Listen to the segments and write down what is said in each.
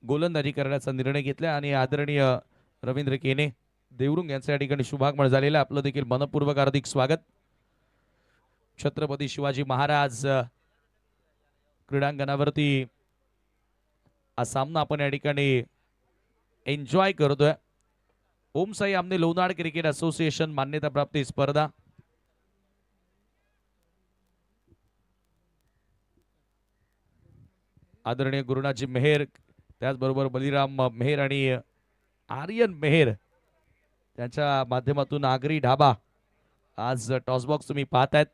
गोलंदाजी करण्याचा निर्णय घेतला आणि आदरणीय रवींद्र केने देवरुंग यांच्या या ठिकाणी शुभागमन झालेलं आपलं देखील मनपूर्वक हार्दिक स्वागत. छत्रपती शिवाजी महाराज क्रीडांगणावरती हा सामना आपण या ठिकाणी एन्जॉय करतोय. ओम साई आमने लोणाड क्रिकेट असोसिएशन मान्यता प्राप्त स्पर्धा आदरणीय गुरुनाथजी मेहर त्याचबरोबर बलिराम मेहर आणि आर्यन मेहर त्यांच्या माध्यमातून आगरी ढाबा आज टॉसबॉक्स तुम्ही पाहतायत.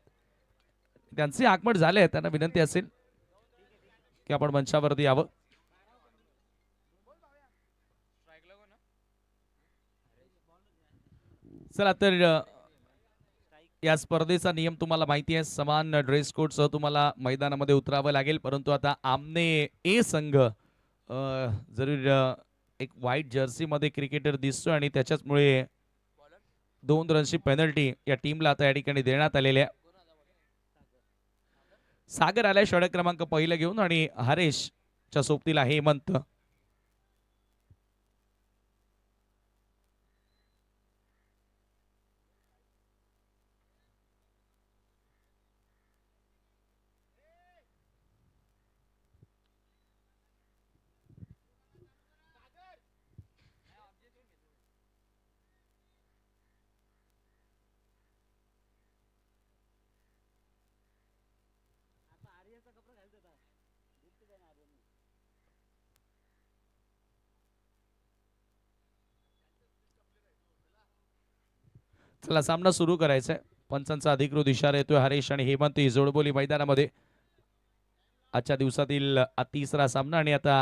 त्यांचे आगमन झाले. त्यांना विनंती असेल की आपण मंचावरती यावं. चला तर या स्पर्धेचा नियम तुम्हाला माहिती आहे. समान ड्रेस कोड सह तुम्हाला मैदानामध्ये उतरावं लागेल. परंतु आता आमने ए संघ जरूर एक व्हाईट जर्सी मध्ये क्रिकेटर दिसतोय आणि त्याच्याचमुळे 2 रनची पेनल्टी या टीमला आता या ठिकाणी देण्यात आलेली आहे. सागर आलाय षटक क्रमांक पहिला घेऊन आणि हरेश च्या सोबतीला हेमंत. चला सामना सुरू करायचा आहे. पंचांचा अधिकृत इशारा येतोय. हरेश आणि हेमंत ही जोडबोली मैदानामध्ये आजच्या दिवसातील तिसरा सामना आणि आता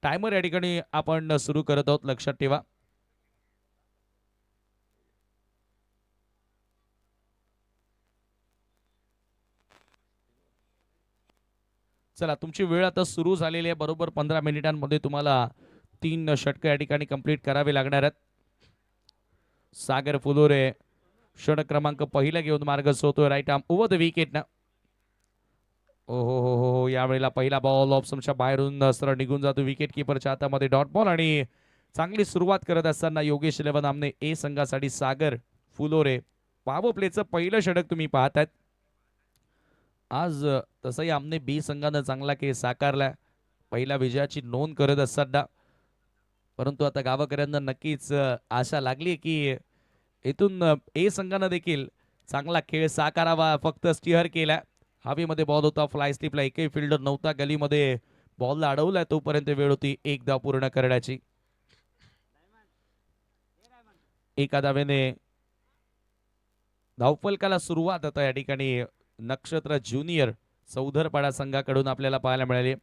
टायमर या ठिकाणी आपण सुरू करत आहोत. लक्षात ठेवा. चला तुमची वेळ आता सुरू झालेली आहे. बरोबर 15 मिनिटांमध्ये तुम्हाला 3 षटक या ठिकाणी कंप्लीट करावे लागणार आहेत. सागर फुलोरे षटक क्रमांक पहिला घेऊन मार्ग सोडतोय. Right arm over the wicket ना. हो यावेळेला पहिला बॉल ऑप्शनच्या बाहेरून सरळ निघून जातो. विकेट किपरच्या हातामध्ये डॉट बॉल आणि चांगली सुरुवात करत असताना योगेश 11 आमने ए संघासाठी सागर फुलोरे पॉवर प्लेचं पहिलं षटक तुम्ही पाहतायत. आज तसंही आमने बी संघानं चांगला खेळ साकारला. पहिल्या विजयाची नोंद करत असताना परंतु आता गावकऱ्यांना नक्कीच आशा लागली की इथून ए संघानं देखील चांगला खेळ साकारावा. फक्त स्टिअर केला. हवेमध्ये बॉल होता. फ्लाय स्लिपला एकही फिल्डर नव्हता. गलीमध्ये बॉलला अडवलाय तोपर्यंत वेळ होती एक धाव पूर्ण करण्याची. एका धावेने धावफलकाला सुरुवात आता या ठिकाणी नक्षत्र ज्युनियर चौधरपाडा संघाकडून आपल्याला पाहायला मिळाली.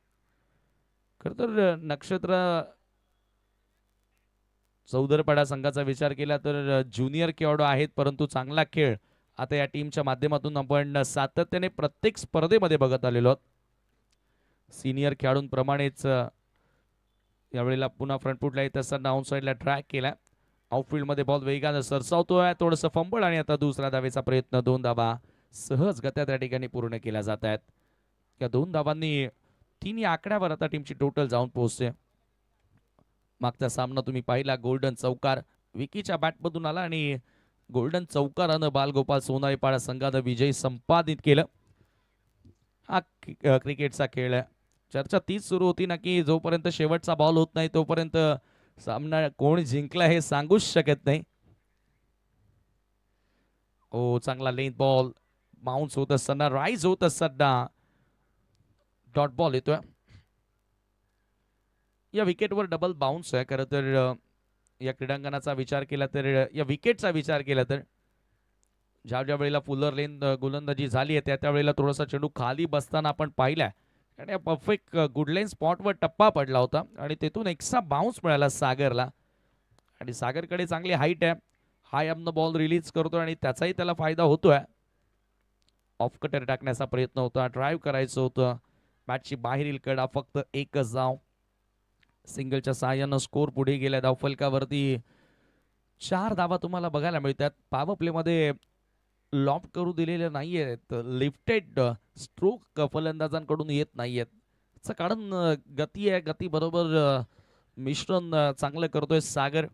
खर तर नक्षत्र चौधरपाडा संघाचा विचार केला तर ज्युनियर खेळाडू आहेत परंतु चांगला खेळ आता या टीमच्या माध्यमातून आपण सातत्याने प्रत्येक स्पर्धेमध्ये बघत आलेलो आहोत. सिनियर खेळाडूंप्रमाणेच यावेळेला पुन्हा फ्रंटफुटला येत असताना डाऊन साईडला ट्रॅक केला. आउटफील्डमध्ये बॉल वेगानं सरसावतोय. थोडंसं फंबळ आणि आता दुसरा धावेचा प्रयत्न. 2 धावा सहजगत्या त्या ठिकाणी पूर्ण केल्या जात आहेत. या 2 धावांनी 3 या आकड्यावर आता टीमची टोटल जाऊन पोहोचते. मागचा सामना तुम्ही पाहिला. गोल्डन चौकार विकीच्या बॅटमधून आला आणि गोल्डन चौकारानं बालगोपाल सोनाईपाडा संघानं विजय संपादित केलं. हा क्रिकेटचा खेळ आहे. चर्चा तीच सुरू होती ना की जोपर्यंत शेवटचा बॉल होत नाही तोपर्यंत सामना कोण जिंकला हे सांगूच शकत नाही. ओ चांगला लेंथ बॉल बाउन्स होत असताना राईज होत असताना डॉट बॉल येतोय. या विकेटवर डबल बाउन्स आहे. खरं तर या क्रीडांगणाचा विचार केला तर या विकेटचा विचार केला तर ज्या ज्या वेळेला फुलर लेन गोलंदाजी झाली आहे त्या वेळेला थोडासा चेंडू खाली बसताना आपण पाहिला आणि या परफेक्ट गुडलाईन स्पॉटवर टप्पा पडला होता आणि तिथून एक्स्ट्रा बाउन्स मिळाला सागरला. आणि सागरकडे चांगली हाईट आहे. हाय आमनं बॉल रिलीज करतोय आणि त्याचाही त्याला फायदा होतोय. ऑफ कटर टाकण्याचा प्रयत्न होता. ड्राईव्ह करायचं होतं. बॅटची बाहेरील कडा फक्त एकच धाव. सिंगलच्या सहाय्यानं स्कोर पुढे गेला. धावफलकावरती 4 धावा तुम्हाला बघायला मिळतात. पॉवर प्ले मध्ये लॉफ्ट करू दिलेले नाहीयेत. लिफ्टेड स्ट्रोक फलंदाजांकडून येत नाहीयेत. कारण गती आहे. गती बरोबर मिश्रण चांगलं करतोय सागर.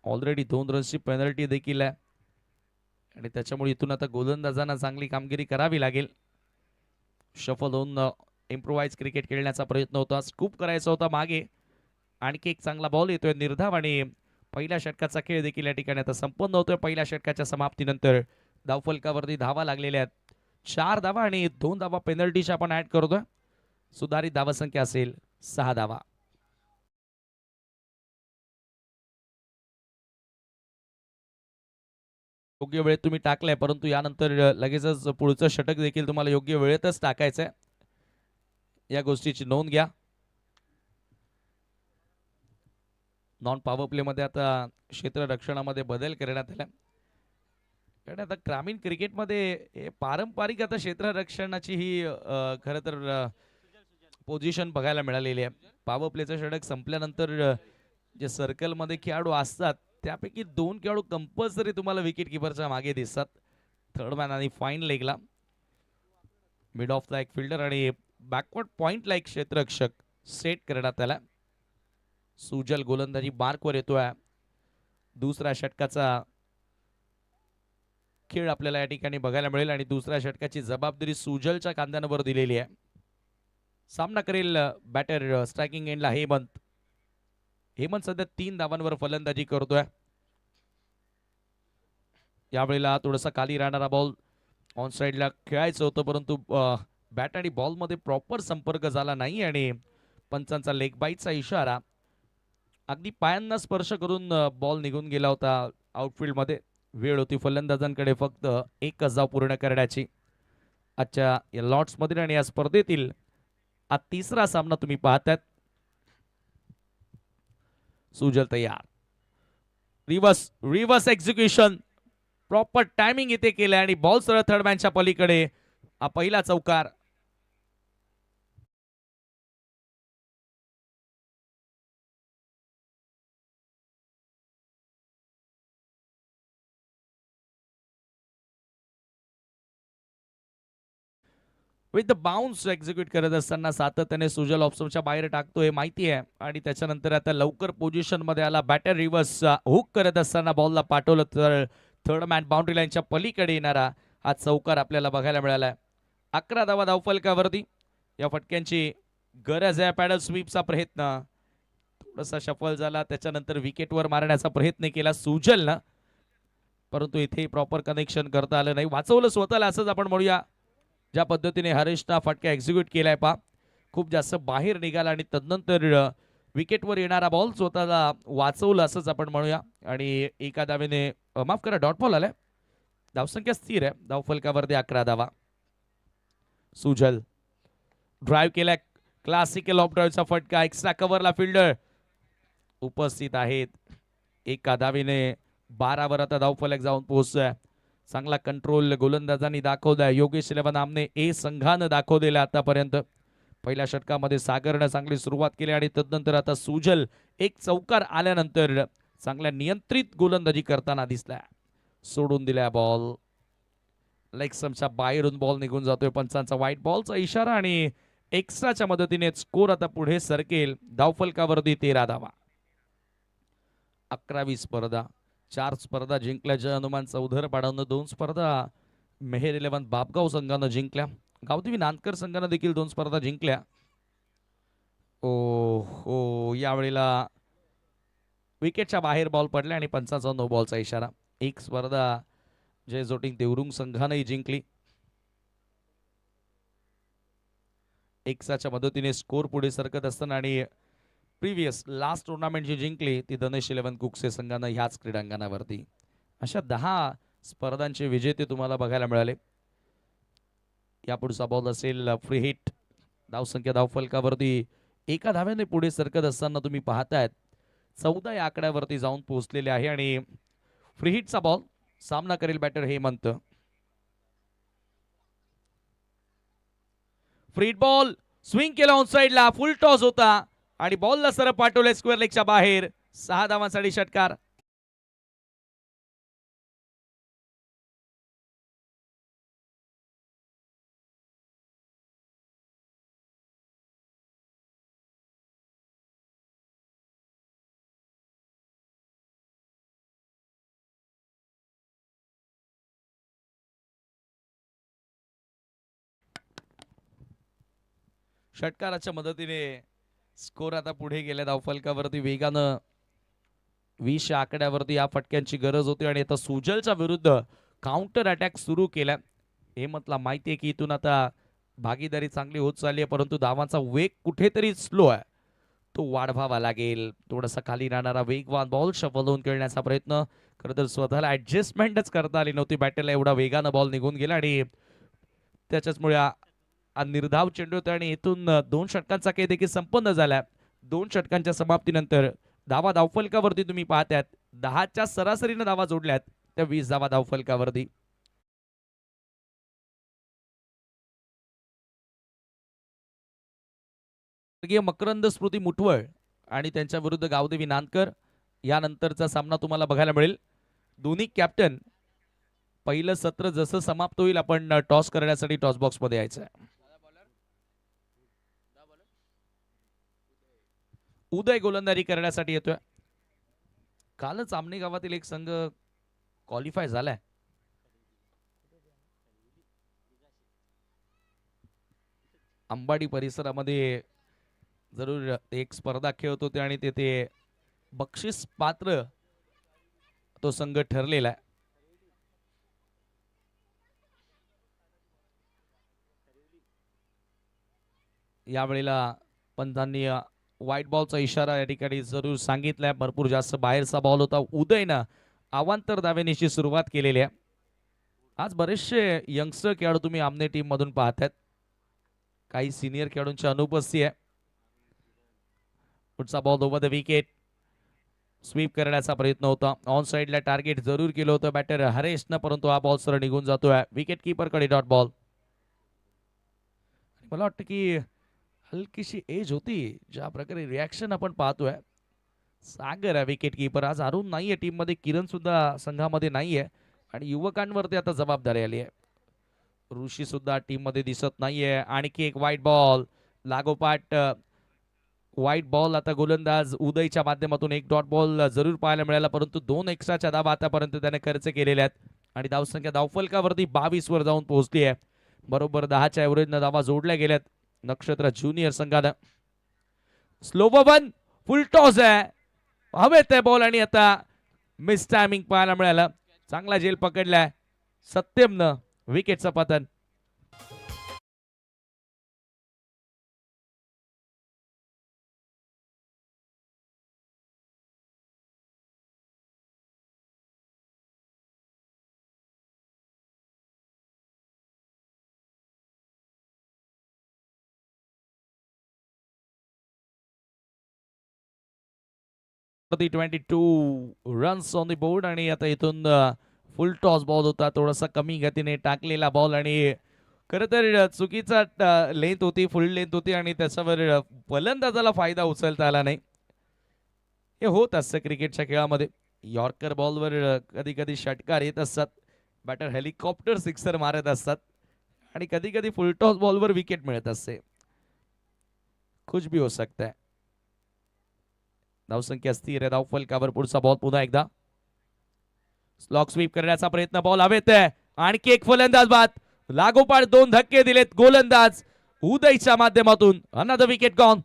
ऑलरेडी 2 रन्सची पेनल्टी देखील आहे आणि त्याच्यामुळे इथून आता गोलंदाजांना चांगली कामगिरी करावी लागेल. शफल होऊन इम्प्रोवाइज क्रिकेट खेळण्याचा प्रयत्न होता, स्कूप करायचा होता मागे. आणखी एक चांगला बॉल येतोय निर्धाव आणि पहिल्या षटकाचा खेळ देखील या ठिकाणी आता संपन्न होतोय. पहिल्या षटकाच्या समाप्तीनंतर धावफलकावरती धावा लागलेल्या आहेत, 4 धावा आणि 2 धावा पेनल्टीच्या आपण ऍड करतोय. सुधारित धावसंख्या असेल 6 धावा. योग्य वेळेत तुम्ही टाकलाय, परंतु यानंतर लगेचच पुढचं षटक देखील तुम्हाला योग्य वेळेतच टाकायचंय, या गोष्टीची नोंद घ्या. नॉन पॉवर प्ले मध्ये आता क्षेत्ररक्षणामध्ये बदल करण्यात आला, कारण आता ग्रामीण क्रिकेटमध्ये पारंपरिक आता क्षेत्ररक्षणाची ही खरं तर पोझिशन बघायला मिळालेली आहे. पॉवर प्लेचं षटक संपल्यानंतर जे सर्कलमध्ये खेळाडू असतात त्यापैकी 2 खेळाडू कंपल्सरी तुम्हाला विकेट किपरच्या मागे दिसतात. थर्ड मॅन आणि फाईन लेगला मिड ऑफ द एक फिल्डर आणि बॅकवर्ड पॉइंटला एक क्षेत्ररक्षक सेट करण्यात आला. सुजल गोलंदाजी मार्कवर येतोय. दुसऱ्या षटकाचा खेळ आपल्याला या ठिकाणी बघायला मिळेल आणि दुसऱ्या षटकाची जबाबदारी सुजलच्या खांद्यांवर दिलेली आहे. सामना करेल बॅटर स्ट्रायकिंग एंडला हेमंत. हेमंत सध्या 3 धावांवर फलंदाजी करतोय. यावेळेला थोडासा खाली राहणारा बॉल ऑन साइडला खेळायचं होतं, परंतु बॅट आणि बॉल मध्ये प्रॉपर संपर्क झाला नाही आणि पंचांचा लेग बाईटचा इशारा. अगदी पायांना स्पर्श करून बॉल निघून गेला होता आउटफील्ड मध्ये. वेळ होती फलंदाजांकडे फक्त 1 धाव पूर्ण करण्याची. आजच्या या लॉर्ड्स मधील आणि या स्पर्धेतील हा तिसरा सामना तुम्ही पाहताय. सुजल तयार. Reverse reverse execution, proper timing इथे केलं आणि बॉल सरळ थर्डमॅनच्या पलीकडे. हा पहिला चौकार. विथ द बाउन्स एक्झिक्यूट करत असताना सातत्याने सुजल ऑप्शनच्या बाहेर टाकतो हे माहिती आहे आणि त्याच्यानंतर आता लवकर पोझिशन मध्ये आला. बॅटर रिव्हर्स हुक करत असताना बॉलला पाठवलं तर थर्ड मॅन बाउंड्री लाईनच्या पलीकडे येणारा हा चौकार आपल्याला बघायला मिळाला. 11 धावा धावफलकावरती. या फटक्यांची गरज आहे. पॅडल स्वीपचा प्रयत्न थोडासा सफल झाला, त्याच्यानंतर विकेटवर मारण्याचा प्रयत्न केला सुजलनं, परंतु इथे प्रॉपर कनेक्शन करता आलं नाही. वाचवलं स्वतःला असंच आपण म्हणूया. ज्या पद्धतीने हरेशना फटका एक्झिक्यूट केलाय पा, खूप जास्त बाहेर निघाला आणि तदनंतर विकेटवर येणारा बॉल स्वतःला वाचवलं असंच आपण म्हणूया. आणि एका धावेने माफ करा डॉट बॉल आलाय. धावसंख्या स्थिर आहे. धावफलकावरती 11 धावा. सुजल ड्राईव्ह केलाय, क्लासिकल ऑफ ड्राईव्हचा फटका. एक्स्ट्रा कव्हरला फिल्डर उपस्थित आहेत. एका धावेने 12 वर आता धावफलक जाऊन पोहोचतोय. चांगला कंट्रोल गोलंदाजांनी दाखवलाय. योगेश इलेव्हन आमने ए संघानं दाखवलेला आतापर्यंत. पहिल्या षटकामध्ये सागरनं चांगली सुरुवात केली आणि तदनंतर आता सुजल एक चौकार आल्यानंतर चांगल्या नियंत्रित गोलंदाजी करताना दिसलाय. सोडून दिलाय बॉल. लेग स्टंपच्या बाहेरून बॉल निघून जातोय. पंचांचा व्हाईट बॉलचा इशारा आणि एक्स्ट्राच्या मदतीने स्कोर आता पुढे सरकेल. धावफलकावरती 13 धावा. 11वी स्पर्धा. 4 स्पर्धा जिंकल्याच्या हनुमान चौधर पाडावनं 2 स्पर्धा मेहेर इलेव्हन बापगाव संघानं जिंकल्या. गावदेवी नांदकर संघानं देखील 2 स्पर्धा जिंकल्या. ओ हो, यावेळेला विकेटच्या बाहेर बॉल पडला आणि पंचाचा नो बॉलचा इशारा. एक स्पर्धा जय जोटिंग देवरुंग संघानंही जिंकली. एक्साच्या मदतीने स्कोर पुढे सरकत असताना आणि प्रिव्हियस लास्ट टुर्नामेंट जी जिंकली ती धनेश इलेव्हन कुकसे संघानं ह्याच क्रीडांगणावरती. अशा 10 स्पर्धांचे विजेते तुम्हाला बघायला मिळाले. यापुढचा बॉल असेल फ्री हिट. धावसंख्या धावफलकावरती एका धाव्याने पुढे सरकत असताना तुम्ही पाहतायत 14 या आकड्यावरती जाऊन पोहोचलेले आहे आणि फ्री हिटचा बॉल. सामना करेल batter Hemant. Free ball swing केला ऑन साइडला. फुल टॉस होता आणि बॉलला सरळ पाठवले स्क्वेअर लेगच्या बाहेर. 6 धावांसाठी षटकार. षटकाराच्या मदतीने स्कोर आता पुढे गेल्या धावफलकावरती वेगानं 20 आकड्यावरती या फटक्यांची गरज होती आणि आता सुजलच्या विरुद्ध काउंटर अटॅक सुरू केला. हेमंतला माहिती आहे की इथून आता भागीदारी चांगली होत चालली आहे, परंतु धावांचा वेग कुठेतरी स्लो आहे, तो वाढवावा लागेल. थोडासा खाली राहणारा वेगवान बॉल शफल होऊन खेळण्याचा प्रयत्न, खरं तर स्वतःला ऍडजस्टमेंटच करता आली नव्हती. बॅटरला एवढा वेगानं बॉल निघून गेला आणि त्याच्याचमुळे निर्धाव चेंडू होता आणि इथून 2 षटकांचा खेळ देखील संपन्न झाला. 2 षटकांच्या समाप्तीनंतर धावा धावफलकावरती तुम्ही पाहताय 10च्या सरासरीने धावा जोडल्यात त्या 20 धावा धावफलकावरती. मकरंद स्मृती मुठवळ आणि त्यांच्या विरुद्ध गावदेवी नानकर यानंतरचा सामना तुम्हाला बघायला मिळेल. दोन्ही कॅप्टन पहिलं सत्र जसं समाप्त होईल आपण टॉस करण्यासाठी टॉस बॉक्स मध्ये यायचं आहे. उदय गोलंदाजी करण्यासाठी येतोय. कालच आमने गावातील एक संघ क्वालिफाय झालाय. अंबाडी परिसरामध्ये जरूर एक स्पर्धा खेळत होते आणि तेथे बक्षीस पात्र तो संघ ठरलेला आहे. यावेळेला पंतांनी व्हाईट बॉलचा इशारा या ठिकाणी जरूर सांगितलाय. भरपूर जास्त बाहेरचा बॉल होता. उदयनं अवांतर दावेनीची सुरुवात केलेली आहे. आज बरेचसे यंगस्टर खेळाडू तुम्ही आमने टीम मधून पाहतात. काही सिनियर खेळाडूंची अनुपस्थिती आहे. पुढचा ball over the wicket, sweep करण्याचा प्रयत्न होता. ऑन साइडला टार्गेट जरूर केलं होतं बॅटर हरेशनं, परंतु हा बॉल सरळ निघून जातोय. विकेट कीपरकडे डॉट बॉल. मला वाटतं की हलकीशी एज होती ज्या प्रकारे रिॲक्शन आपण पाहतोय. सागर आहे विकेट कीपर. आज अरुण नाहीये टीम मध्ये, किरण सुद्धा संघामध्ये नाहीये आणि युवकांवरती आता जबाबदारी आली आहे. ऋषी सुद्धा टीम मध्ये दिसत नाहीये. आणखी एक व्हाईट बॉल लागोपाठ व्हाईट बॉल. आता गोलंदाज उदयच्या माध्यमातून एक डॉट बॉल जरूर पाहायला मिळाला, परंतु 2 एक्स्ट्राच्या धावा आतापर्यंत त्याने खर्च केलेल्या आहेत आणि धावसंख्या धावफलकावरती 22 वर जाऊन पोहोचली आहे. बरोबर 10च्या एव्हरेजनं धावा जोडल्या गेल्यात नक्षत्र ज्युनियर संघानं. स्लो वन फुल टॉस आहे, हवेत आहे बॉल आणि आता मिस टायमिंग पाहायला मिळालं. चांगला झेल पकडलाय सत्यमनं. विकेटचं पतन. The 22 runs on the board आणि आता इथून फुल टॉस बॉल होता. थोडासा कमी गतीने टाकलेला बॉल आणि खरं तर चुकीचा लेंथ होती, फुल लेंथ होती आणि त्याच्यावर फलंदाजाला फायदा उचलता आला नाही. हे होत असतं क्रिकेटच्या खेळामध्ये. यॉर्कर बॉलवर कधी कधी षटकार येत असतात, बॅटर हेलिकॉप्टर सिक्सर मारत असतात आणि कधी कधी फुल टॉस बॉलवर विकेट मिळत असते. कुछ भी हो सकता है. धावसंख्या स्थिर आहे धावफलकावर. पुढचा बॉल पुन्हा एकदा स्लॉक स्वीप करण्याचा प्रयत्न, बॉल हवेत आहे. आणखी एक फलंदाज बाद. लागोपाठ 2 धक्के दिलेत गोलंदाज उदयच्या माध्यमातून. Another wicket gone.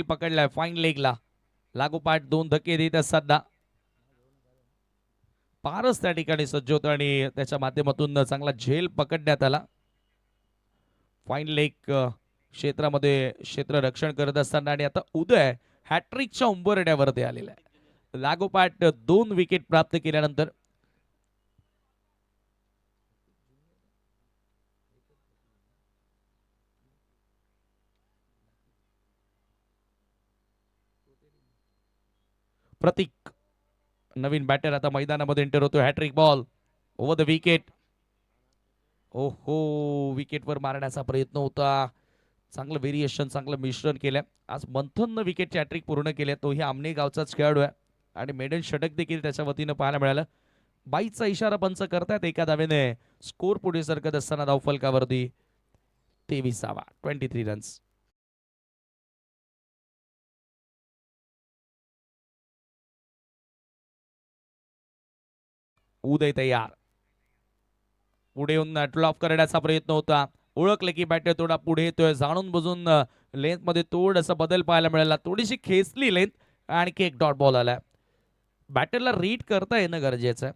पकडलाय फाईन लेगला. लागोपाठ 2 धक्के देत असताना पारस त्या ठिकाणी सज्ज होता आणि त्याच्या माध्यमातून चांगला झेल पकडण्यात आला. फाईन लेग क्षेत्रामध्ये क्षेत्ररक्षण करत असताना आणि आता उदय हॅट्रिकच्या उंबरड्यावरती आलेला आहे. लागोपाठ 2 विकेट प्राप्त केल्यानंतर प्रतीक नवीन बॅटर आता मैदानामध्ये एंटर होतो. Hattrick ball over the wicket. ओहो, विकेटवर मारण्याचा प्रयत्न होता. चांगलं व्हेरिएशन, चांगलं मिश्रण केलं. आज मंथननं विकेटची हॅट्रिक पूर्ण केली. तोही आमने गावचाच खेळाडू आहे आणि मेडन षटक देखील त्याच्या वतीनं पाहायला मिळालं. बाईचा इशारा पंच करतायत. एका धावेने स्कोर पुढे सरकत असताना धावफलकावरती 23 23 रन्स. उदय तयार, पुढे येऊन ड्रॉप करण्याचा प्रयत्न होता. ओळखले की बॅटर थोडा पुढे येतोय, जाणून बुजून लेंथ मध्ये थोडासा बदल पाहायला मिळाला. थोडीशी खेचली लेंथ, आणखी एक डॉट बॉल आला. बॅटरला रीड करता येणं गरजेचं आहे.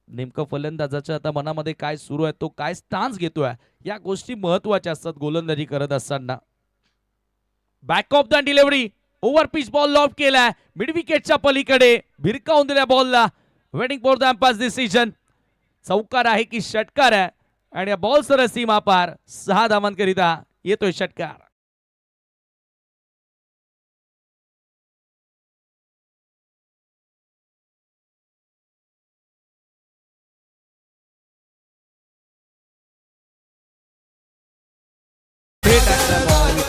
नेमकं फलंदाजाच्या आता मनामध्ये काय सुरू आहे, तो काय स्टान्स घेतोय, या गोष्टी महत्वाच्या असतात गोलंदाजी करत असताना. Back of the delivery, over pitch ball loft केलाय मिड विकेटच्या पलीकडे, भिरकावून दिल्या बॉलला. Waiting for the umpire's decision. चौकार आहे की षटकार आहे, आणि या बॉल सर सीमा पार 6 धावांकरिता येतोय षटकार.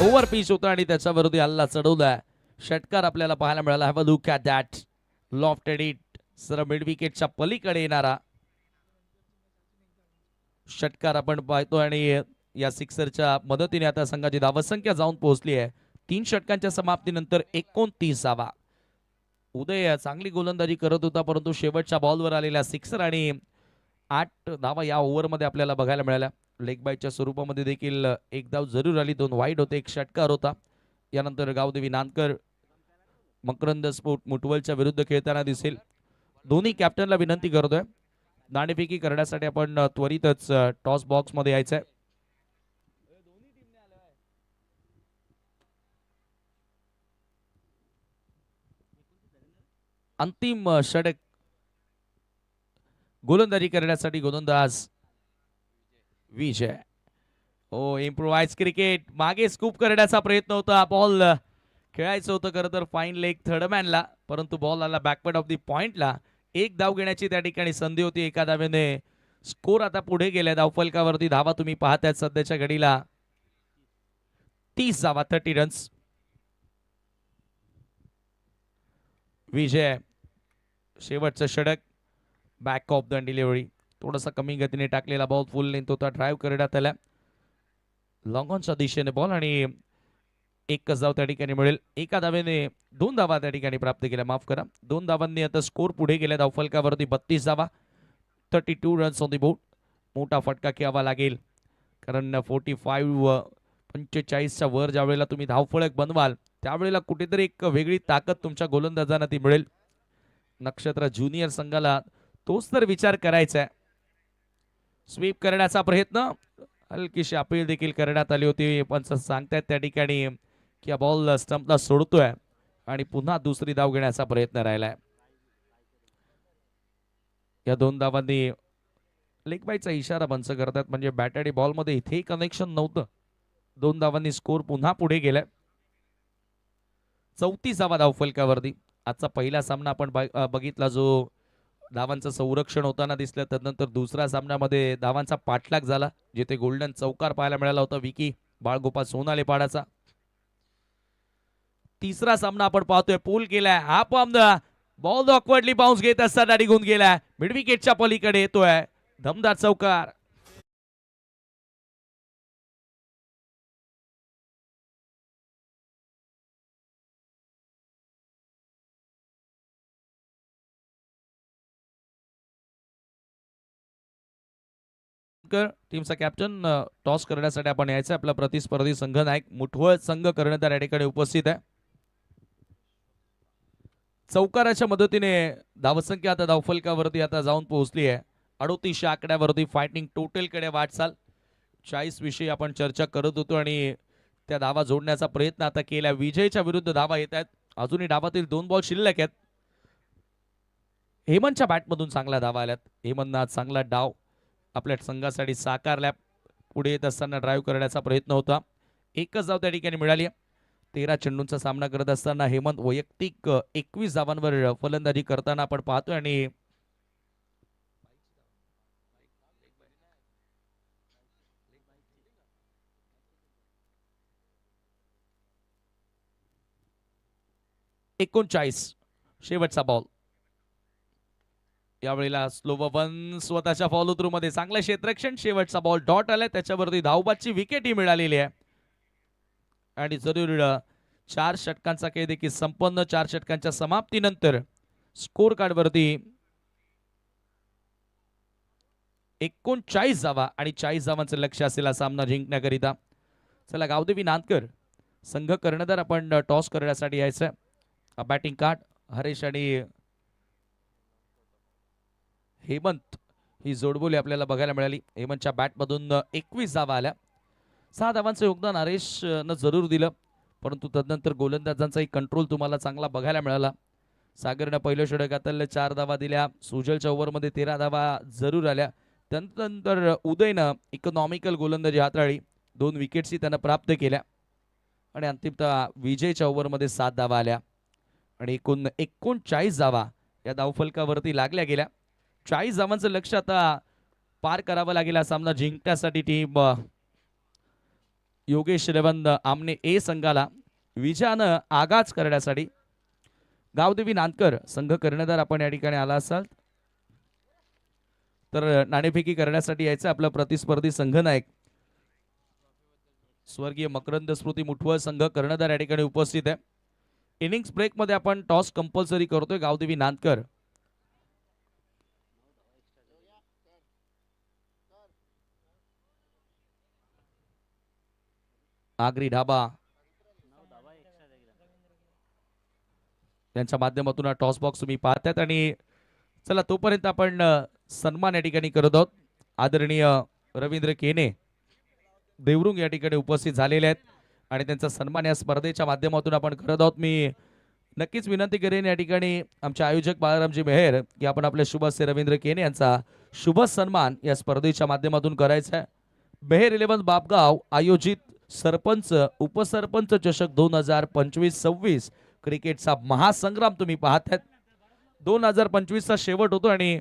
ओव्हर पिच होता आणि त्याच्यावरती हल्ला चढवलाय. षटकार आपल्याला पाहायला मिळाला. Have a look at that. Lofted it. Sir mid विकेटच्या पलीकडे येणारा षटकार आपण पाहतो, आणि या सिक्सरच्या मदतीने आता संघाची धावसंख्या जाऊन पोहोचली आहे 3 षटकांच्या समाप्तीनंतर 29. उदय चांगली गोलंदाजी करत होता, परंतु शेवटच्या बॉलवर आलेल्या सिक्सर आणि 8 धावा या ओव्हरमध्ये आपल्याला बघायला मिळाल्या. लेग बायच्या स्वरूपामध्ये देखील एक धाव जरूर आली. 2 वाईड होते, एक षटकार होता. यानंतर गावदेवी नानकर मकरंद स्पोर्ट मुटवलच्या विरुद्ध खेळताना दिसेल. दोन्ही कॅप्टनला विनंती करतोय, नाणेफेकी करण्यासाठी आपण त्वरितच टॉस बॉक्स मध्ये यायचंय. अंतिम षटक गोलंदाजी करण्यासाठी गोलंदाज विजय. ओ इम्प्रोवाइज क्रिकेट, मागे स्कूप करण्याचा प्रयत्न होता. बॉल खेळायचं होतं खरं तर फाईन लेग थर्डमॅनला, परंतु बॉल आला बॅकवर्ड ऑफ दी पॉइंटला. एक धाव घेण्याची त्या ठिकाणी संधी होती. एका धावेने स्कोर आता पुढे गेल्या धावफलकावरती. धावा तुम्ही पाहताय सध्याच्या घडीला 30 धावा, 30 रन्स. विजय शेवटचं षटक, बॅक ऑफ द डिलिव्हरी. थोडासा कमी गतीने टाकलेला बॉल, फुल लेंथ होता, ड्राईव्ह करण्यात आला लॉंग ऑनच्या दिशेने बॉल, आणि एकच धाव त्या ठिकाणी मिळेल. एका धावेने 2 धावा त्या ठिकाणी प्राप्त केल्या, माफ करा 2 धावांनी आता स्कोर पुढे गेल्या धावफलकावरती 32 धावा, 32 रन्स ऑन दी बोर्ड. मोठा फटका घ्यावा लागेल, कारण 45 वर ज्या वेळेला तुम्ही धावफलक बनवाल त्यावेळेला कुठेतरी एक वेगळी ताकद तुमच्या गोलंदाजांना ती मिळेल. नक्षत्र ज्युनियर संघाला तोच तर विचार करायचा आहे. स्वीप करण्याचा प्रयत्न, हलकीशी अपील देखील करण्यात आली होती. पंच सांगतायत त्या ठिकाणी की हा बॉल स्टंपला सोडतोय, आणि पुन्हा दुसरी धाव घेण्याचा प्रयत्न राहिलाय. या 2 धावांनी लेग बायचा इशारा पंच करतात, म्हणजे बॅट आणि बॉल मध्ये इथे कनेक्शन नव्हतं. 2 धावांनी स्कोर पुन्हा पुढे गेलाय. 34 धावा धावफलकावरती. आजचा पहिला सामना आपण बघितला, जो धावांचं संरक्षण होताना दिसलं. त्यानंतर दुसऱ्या सामन्यामध्ये धावांचा पाठलाग झाला, जिथे गोल्डन चौकार पाहायला मिळाला होता विकी बाळगोपाळ सोनाले पाडाचा. तिसरा सामना आपण पाहतोय, पूल केलाय हा पामदा. बॉल ऑकवर्डली बाउन्स घेत असताना निघून गेलाय, मिड विकेटच्या पलीकडे येतोय, धमदार चौकार. टीमचा कॅप्टन टॉस करण्यासाठी आपण यायचं. आपला प्रतिस्पर्धी संघ नायक मुठवळ संघ कर्णधार या ठिकाणी उपस्थित आहे. चौकाराच्या मदतीने धावसंख्या आता धावफलकावरती आता जाऊन पोहोचली आहे 38 आकड्यावरती. फायटिंग टोटल कडे वाटचाल. 40 विषयी आपण चर्चा करत होतो, आणि त्या धावा जोडण्याचा प्रयत्न आता केला. विजयच्या विरुद्ध धावा येत आहेत. अजूनही डावातील 2 बॉल शिल्लक आहेत. हेमंतच्या बॅटमधून चांगल्या धावा आल्यात. हेमंतनं आज चांगला डाव आपल्या संघासाठी साकारल्या. पुढे येत असताना ड्राईव्ह करण्याचा प्रयत्न होता. एकच धाव त्या ठिकाणी मिळाली. 13 चेंडूंचा सामना करत असताना हेमंत वैयक्तिक 21 धावांवर फलंदाजी करताना आपण पाहतोय, आणि एकोणचाळीस शेवटचा बॉल. यावेळेला स्लो वन स्वतःच्या फॉलो थ्रू मध्ये चांगलं क्षेत्ररक्षण. शेवटचा बॉल डॉट आलाय, त्याच्यावरती धावबादची विकेट ही मिळालेली आहे. आणि जरूर 4 षटकांचा खेळ देखील संपन्न. 4 षटकांच्या समाप्तीनंतर स्कोर कार्ड वरती 39 धावा आणि 40 धावांचं लक्ष असेल सामना जिंकण्याकरिता. चला गावदेवी नांदकर संघ कर्णधार आपण टॉस करण्यासाठी यायचं. बॅटिंग कार्ड हरेश आणि हेमंत ही जोडबोली आपल्याला बघायला मिळाली. हेमंतच्या बॅटमधून 21 धावा आल्या. 6 धावांचं योगदान हरेशनं जरूर दिलं, परंतु तदनंतर गोलंदाजांचाही कंट्रोल तुम्हाला चांगला बघायला मिळाला. सागरनं पहिल्या षटकातल्या 4 धावा दिल्या. सुजलच्या ओव्हरमध्ये 13 धावा जरूर आल्या. त्यानंतर उदयनं इकॉनॉमिकल गोलंदाजी हाताळली. 2 विकेट्सही त्यानं प्राप्त केल्या आणि अंतिमतः विजयच्या ओव्हरमध्ये 7 धावा आल्या आणि एकूण 39 धावा या धावफलकावरती लागल्या गेल्या. 40 धावांचं लक्ष आता पार करावं लागेल हा सामना जिंकण्यासाठी. टीम योगेश रेवंत आमने ए संघाला विजयानं आगाज करण्यासाठी. गावदेवी नांदकर संघ कर्णधार आपण या ठिकाणी आला असाल तर नाणेफेकी करण्यासाठी यायचं. आपला प्रतिस्पर्धी संघनायक स्वर्गीय मकरंद स्मृती मुठवळ संघ कर्णधार या ठिकाणी उपस्थित आहे. इनिंग्स ब्रेक मध्ये आपण टॉस कंपल्सरी करतोय. गावदेवी नांदकर आगरी ढाबा त्यांच्या माध्यमातून टॉस बॉक्स तुम्ही पाहतात. आणि चला तोपर्यंत आपण सन्मान या ठिकाणी करत आहोत. आदरणीय रवींद्र केने देवरुंग या ठिकाणी उपस्थित झालेले आहेत आणि त्यांचा सन्मान या स्पर्धेच्या माध्यमातून आपण करत आहोत. मी नक्कीच विनंती करेन या ठिकाणी आमचे आयोजक बाळारामजी मेहर की आपण आपले शुभस्य रवींद्र केने यांचा शुभ सन्मान या स्पर्धेच्या माध्यमातून करायचा आहे. मेहर 11 बापगाव आयोजित सरपंच उपसरपंच चषक 2025-26 क्रिकेटचा महासंग्राम तुम्ही पाहतात. 2025 चा शेवट होतो आणि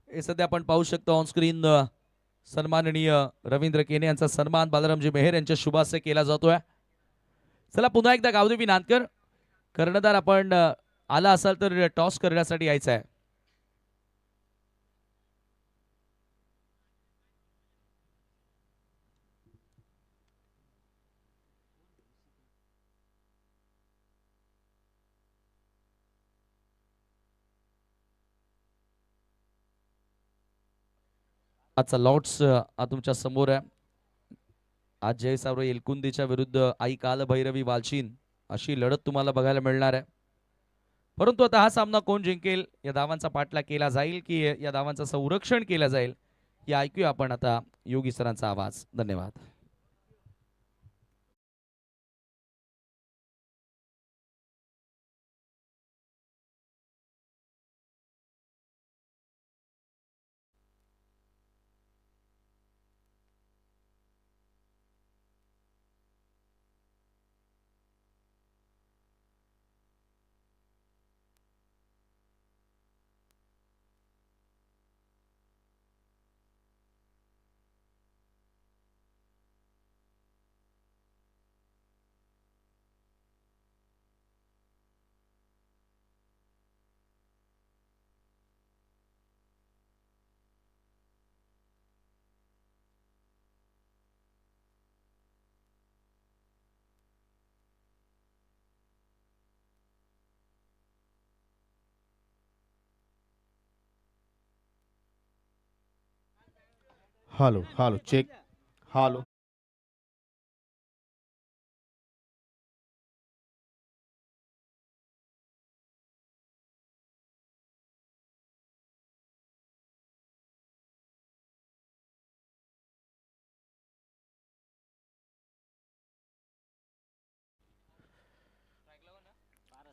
हे सध्या आपण पाहू शकतो ऑन स्क्रीन सन्माननीय रवींद्र केने यांचा सन्मान बालरामजी मेहर यांच्या शुभासे केला जातोय. चला पुन्हा एकदा गावदेवी नांदकर कर्णधार आपण आला असाल तर टॉस करण्यासाठी यायचं आहे. आजचा लॉर्ड्स तुमच्या समोर आहे. आज जयसावरे एलकुंदीच्या विरुद्ध आई काल भैरवी वालशीन अशी लढत तुम्हाला बघायला मिळणार आहे. परंतु आता हा सामना कोण जिंकेल, या धावांचा पाठलाग केला जाईल की या धावांचं संरक्षण केलं जाईल, हे ऐकूया आपण आता योगी सरांचा आवाज. धन्यवाद. Hello hello check. हॅलो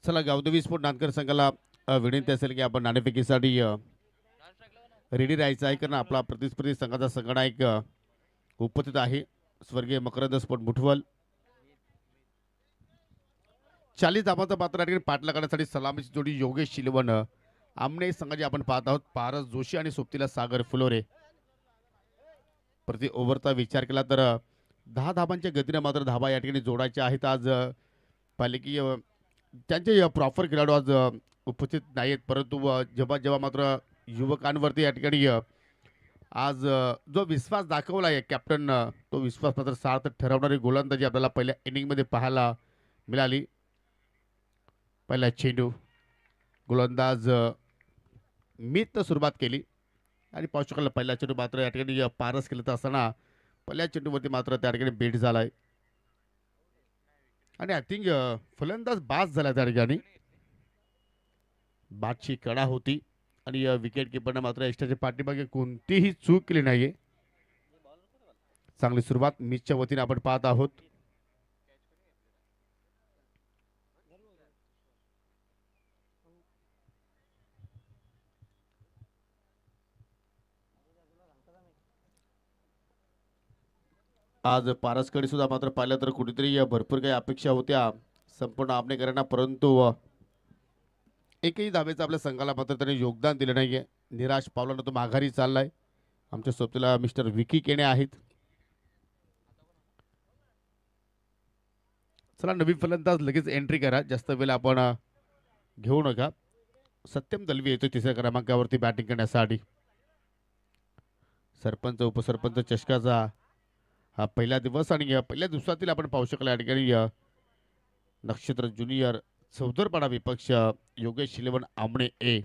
चला गावदेवी स्पोर्ट नांदकर संघाला विनंती असेल की आपण नाणेफेकीसाठी रेडी राहायचं आहे, कारण आपला प्रतिस्पर्धी संघाचा संघनायक उपस्थित आहे स्वर्गीय मकरंद स्पोर्ट मुठवल. 40 धावांचा पात्र पाठला करण्यासाठी सलामीची जोडी योगेश शिलवण आमने संघाची आपण पाहत आहोत. पारस जोशी आणि सोबतीला सागर फुलोरे. प्रति ओव्हरचा विचार केला तर 10 धाबांच्या गतीने मात्र धाबा या ठिकाणी जोडायच्या आहेत. आज पाहिले की त्यांचे प्रॉपर खेळाडू आज उपस्थित नाहीत, परंतु जेव्हा जेव्हा मात्र युवकांवरती या ठिकाणी आज जो विश्वास दाखवला आहे कॅप्टन, तो विश्वास मात्र सार्थ ठरवणारी गोलंदाजी आपल्याला पहिल्या इनिंगमध्ये पाहायला मिळाली. पहिला चेंडू गोलंदाज मीतनं सुरुवात केली आणि पाहू शकाल पहिला चेंडू मात्र या ठिकाणी पारस खेळत असताना पहिल्या चेंडूवरती मात्र त्या ठिकाणी बेट झालाय आणि आय थिंक फलंदाज बाद झाला त्या ठिकाणी. बादची कडा होती आणि विकेट किपरने मात्र एक्स्ट्राच्या पाठीमागे कोणतीही चूक केली नाहीये. चांगली सुरुवात मिसच्या वतीने आपण पाहत आहोत. आज पारसकडे सुद्धा मात्र पाहिलं तर कुठेतरी भरपूर काही अपेक्षा होत्या संपूर्ण आमनेकरांना, परंतु एकही धावेचं आपल्या संघाला मात्र त्याने योगदान दिलं नाहीये. निराश पावलानं तो माघारी चाललाय. आमच्या सोबतीला मिस्टर विकी केणे आहेत. चला नवीन फलंदाज लगेच एंट्री करा, जास्त वेळ आपण घेऊ नका. सत्यम दलवी येतो तिसऱ्या क्रमांकावरती बॅटिंग करण्यासाठी. सरपंच उपसरपंच चषकाचा हा पहिला दिवस आणि या पहिल्या दिवसातील आपण पाहू शकला या ठिकाणी नक्षत्र ज्युनियर चौधरपाडा विपक्ष योगेश 11 आमणे ए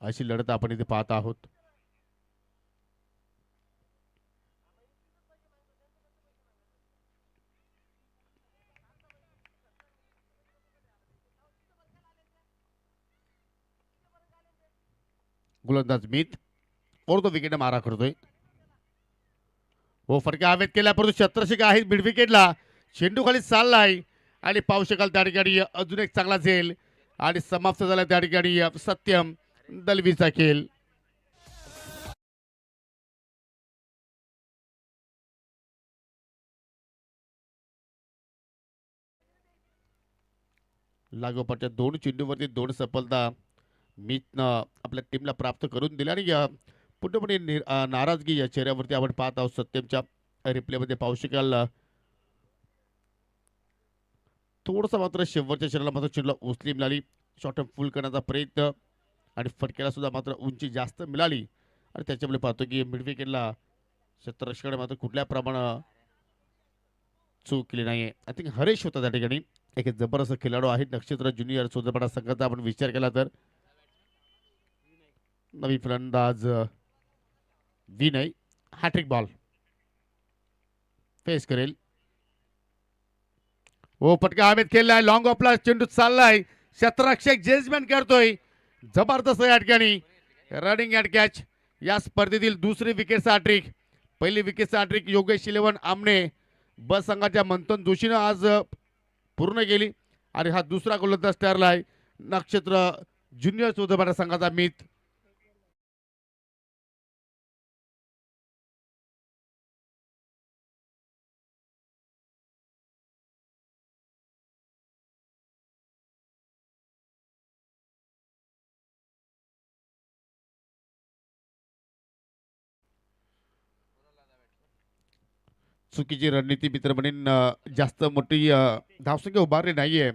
अशी लढत आपण इथे पाहत आहोत. गोलंदाज मीत और तो विकेट मारा करतोय. हो फटका हवेत केला, परंतु शत्रक्षक आहेत मिड विकेटला. चेंडू खाली चाललाय आणि पाहू शकाल त्या ठिकाणी अजून एक चांगला झेल आणि समाप्त झाला त्या ठिकाणी सत्यम दलवीचा खेळ. लागोपाठच्या 2 चेंडूवरती 2 सफलता मीतनं आपल्या टीमला प्राप्त करून दिल्या आणि पूर्णपणे नाराजगी या चेहऱ्यावरती आपण पाहत आहोत. सत्यमच्या रिप्लेमध्ये पाहू शकाल थोडंसं मात्र शेवटच्या चेहऱ्याला मात्र चेंडूला उचली मिळाली. शॉर्ट फुल करण्याचा प्रयत्न आणि फटक्याला सुद्धा मात्र उंची जास्त मिळाली आणि त्याच्यामुळे पाहतो की मिड विकेटला क्षेत्ररक्षकाने मात्र कुठल्या प्रमाणात चूक केली नाही. आय थिंक हरेश होता त्या ठिकाणी. एक जबरदस्त खेळाडू आहे नक्षत्र ज्युनियर चौधरपाडा संघाचा आपण विचार केला तर. नवी फलंदाज विनय हॅट्रिक बॉल फेस करेल. हो फटका हवेत खेळलाय, लॉंग ऑफला चेंडू चाललाय, क्षेत्ररक्षक जजमेंट करतोय. जबरदस्त या ठिकाणी रनिंग अँड कॅच. या स्पर्धेतील दुसरी विकेटचा हॅट्रिक. पहिली विकेटचा हॅट्रिक योगेश 11 आमने ब संघाच्या मंथन जोशीनं आज पूर्ण केली आणि हा दुसरा गोलंदाज ठरलाय नक्षत्र ज्युनियर चौधरपाडा संघाचा मीत. चुकीची रणनीती मित्र म्हणेन. जास्त मोठी धावसंख्या उभारली नाहीये.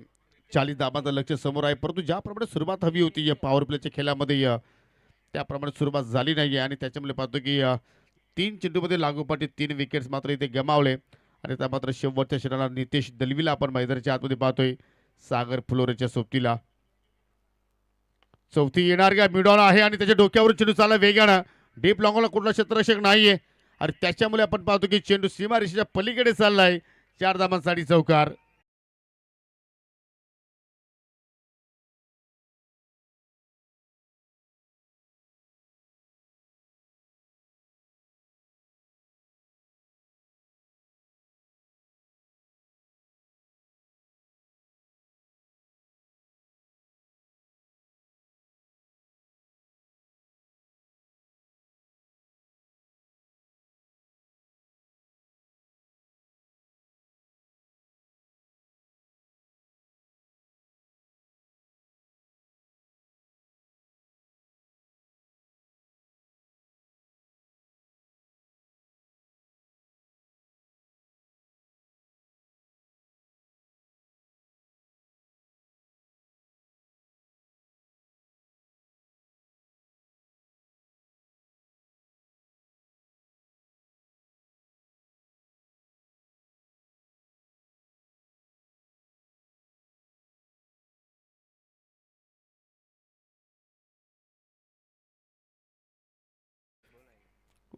40 धाबांचं लक्ष समोर आहे, परंतु ज्याप्रमाणे सुरुवात हवी होती या पॉवर प्लेच्या खेळामध्ये त्याप्रमाणे सुरुवात झाली नाहीये आणि त्याच्यामुळे पाहतो की 3 चेंडूमध्ये लागोपाठी 3 विकेट्स मात्र इथे गमावले आणि त्या मात्र शेवटच्या क्षणाला नितेश दलवीला आपण मैदानाच्या आतमध्ये पाहतोय. सागर फुलोरेच्या सोबतीला चौथी येणार का मिडॉन आहे आणि त्याच्या डोक्यावरून चेंडू चालला वेगानं. डीप लॉंगला कुठला क्षेत्ररक्षक नाहीये आणि त्याच्यामुळे आपण पाहतो की चेंडू सीमारेषेच्या पलीकडे चाललाय. 4 धाबांसाठी चौकार.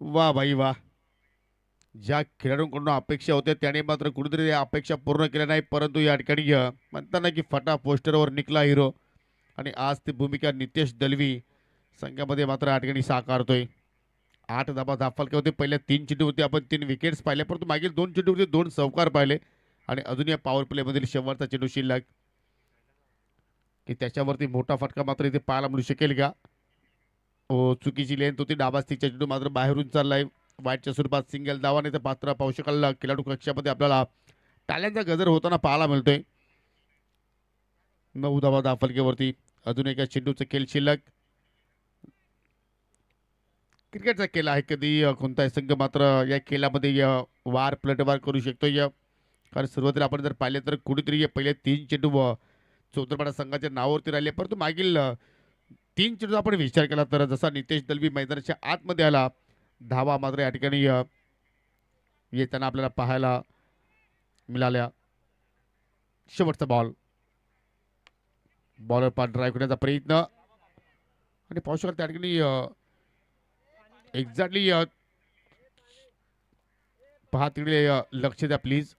वा भाई वा. ज्या खेळाडूंकडून अपेक्षा होत्या त्याने मात्र कुठेतरी त्या अपेक्षा पूर्ण केल्या नाही, परंतु या ठिकाणी म्हणताना की फटा पोस्टरवर निकला हिरो आणि आज ती भूमिका नितेश दलवी संघामध्ये मात्र या ठिकाणी साकारतोय. 8 धाबा धाफलके होते पहिल्या 3 चेंडूवरती आपण 3 विकेट्स पाहिले, परंतु मागील 2 चेंडूवरती 2 चौकार पाहिले आणि अजून या पॉवर प्ले मधील शेवटचा चेंडू शिल्लक की त्याच्यावरती मोठा फटका मात्र इथे पाहायला मिळू शकेल का. हो, चुकीची लेंथ होती, डाबा स्टिकचा चेंडू मात्र बाहेरून चाललाय वाईटच्या स्वरूपात सिंगल धावाने तर पात्र पाहू शकाल खेळाडू कक्षामध्ये आपल्याला टाळ्यांचा गजर होताना पाहायला मिळतोय. 9 धावा धाफलकेवरती अजून एका चेंडूचा खेळ शिल्लक. क्रिकेटचा खेळ आहे, कधी कोणताही संघ मात्र या खेळामध्ये वार पलटवार करू शकतो. कारण सुरुवातीला आपण जर पाहिले तर कुठेतरी पहिले 3 चेंडू चौतरपाडा संघाच्या नावावरती राहिले, परंतु मागील 3 चेंडू आपण विचार केला तर जसा नितेश दलवी मैदानाच्या आतमध्ये आला धावा मात्र या ठिकाणी येताना आपल्याला पाहायला मिळाल्या. शेवटचा बॉलर पार ड्राईव्ह करण्याचा प्रयत्न आणि पाहू शकाल त्या ठिकाणी एक्झॅक्टली पहा तिकडे लक्ष द्या प्लीज.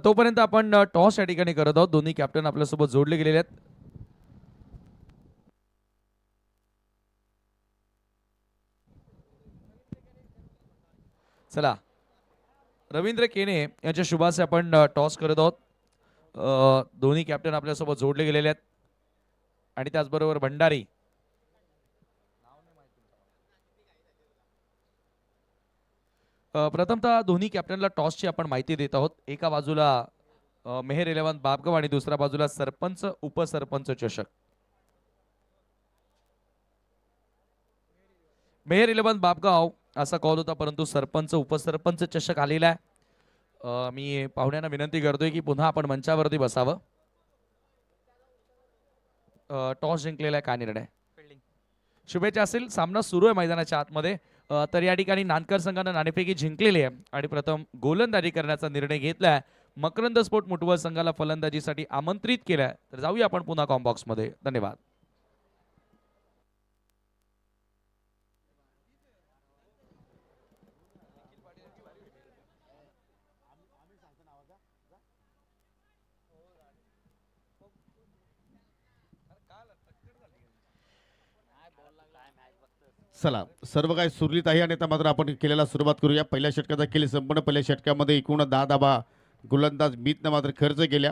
तोपर्यंत आपण टॉस या ठिकाणी करत आहोत. दोन्ही कॅप्टन आपल्यासोबत जोडले गेलेले आहेत. चला, रवींद्र केने यांच्या शुभाचे आपण टॉस करत आहोत. दोन्ही कॅप्टन आपल्यासोबत जोडले गेलेले आहेत आणि त्याचबरोबर भंडारी. प्रथमतः दोन्ही कॅप्टनला टॉसची आपण माहिती देत आहोत. एका बाजूला मेहर 11 बापगाव आणि दुसऱ्या बाजूला सरपंच उपसरपंच चषक. मेहर 11 बापगाव असा कॉल होता, परंतु सरपंच उपसरपंच चषक आलेला आहे. मी पाहुण्यांना विनंती करतोय की पुन्हा आपण मंचावरती बसावं. टॉस जिंकलेला आहे, काय निर्णय? शुभेच्छा असेल. सामना सुरू आहे मैदानाच्या आतमध्ये. तर या ठिकाणी नानकर संघानं नाणेफेकी जिंकलेली आहे आणि प्रथम गोलंदाजी करण्याचा निर्णय घेतलाय. मकरंद स्पोर्ट मुठवळ संघाला फलंदाजीसाठी आमंत्रित केलाय. तर जाऊया आपण पुन्हा कॉम्बॉक्स मध्ये. धन्यवाद. चला, सर्व काही सुरळीत आहे आणि आता मात्र आपण केलेला सुरुवात करूया. पहिल्या षटकाचा खेळ संपूर्ण पहिल्या षटकामध्ये एकूण 10 धाबा गोलंदाज मीतनं मात्र खर्च केल्या,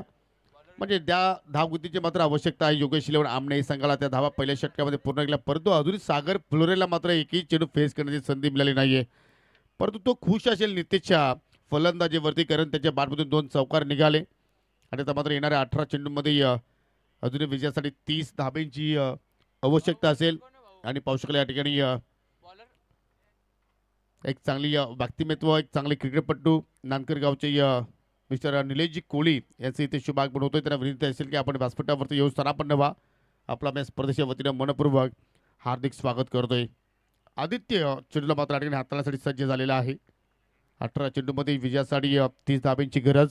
म्हणजे त्या धावगतीची मात्र आवश्यकता आहे. योगेश 11 आमने संघाला त्या धावा पहिल्या षटकामध्ये पूर्ण केल्या, परंतु अजूनही सागर फ्लोरेला मात्र एकही चेंडू फेस करण्याची संधी मिळाली नाहीये. परंतु तो खुश असेल नितेशच्या फलंदाजीवरती, कारण त्याच्या बॅटमधून 2 चौकार निघाले आणि आता मात्र येणाऱ्या 18 चेंडूमध्ये अजूनही विजयासाठी 30 धाब्यांची आवश्यकता असेल. आणि पाहू शकले या ठिकाणी एक चांगली व्यक्तिमत्व, एक चांगले क्रिकेटपटू नानकर गावचे मिस्टर निलेशजी कोळी यांचे इथे शुभागमन होतोय. त्यांना विनंती असेल की आपण व्यासपीठावरती येऊन स्थानापन्न व्हा. आपला मॅच स्पर्धेच्या वतीनं मनपूर्वक हार्दिक स्वागत करतोय. आदित्य चेंडूला मात्र या ठिकाणी हाताळण्यासाठी सज्ज झालेला आहे. 18 चेंडूमध्ये विजयासाठी 30 धाब्यांची गरज.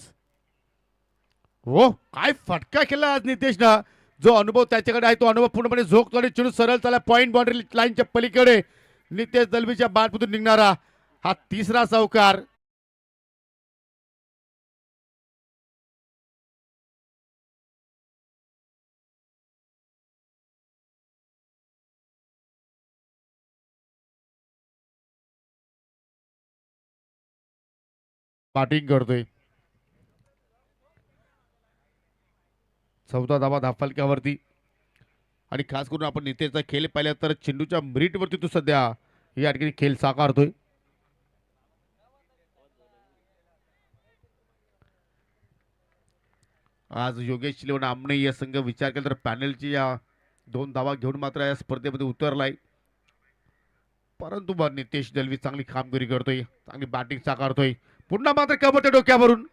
हो, काय फटका केला आज नितेशनं. जो अनुभव त्याच्याकडे आहे तो अनुभव पूर्णपणे झोकतो आणि चेंडू सरळ चालला पॉईंट बाउंड्री लाईनच्या पलीकडे. नितेश दलवीच्या बॅटमधून निघणारा हा तिसरा चौकार. बॅटिंग करतोय. 14 धावा धाफलक्यावरती. आणि खास करून आपण नितेशचा खेळ पाहिला तर चेंडूच्या मिरिटवरती तो सध्या या ठिकाणी खेळ साकारतोय. आज योगेश चिलेवन आमने या संघ विचार केला तर पॅनलची या 2 धावा घेऊन मात्र या स्पर्धेमध्ये उतरलाय. परंतु नितेश दलवी चांगली कामगिरी करतोय, चांगली बॅटिंग साकारतोय. पुन्हा मात्र कबड्डी डोक्यावरून,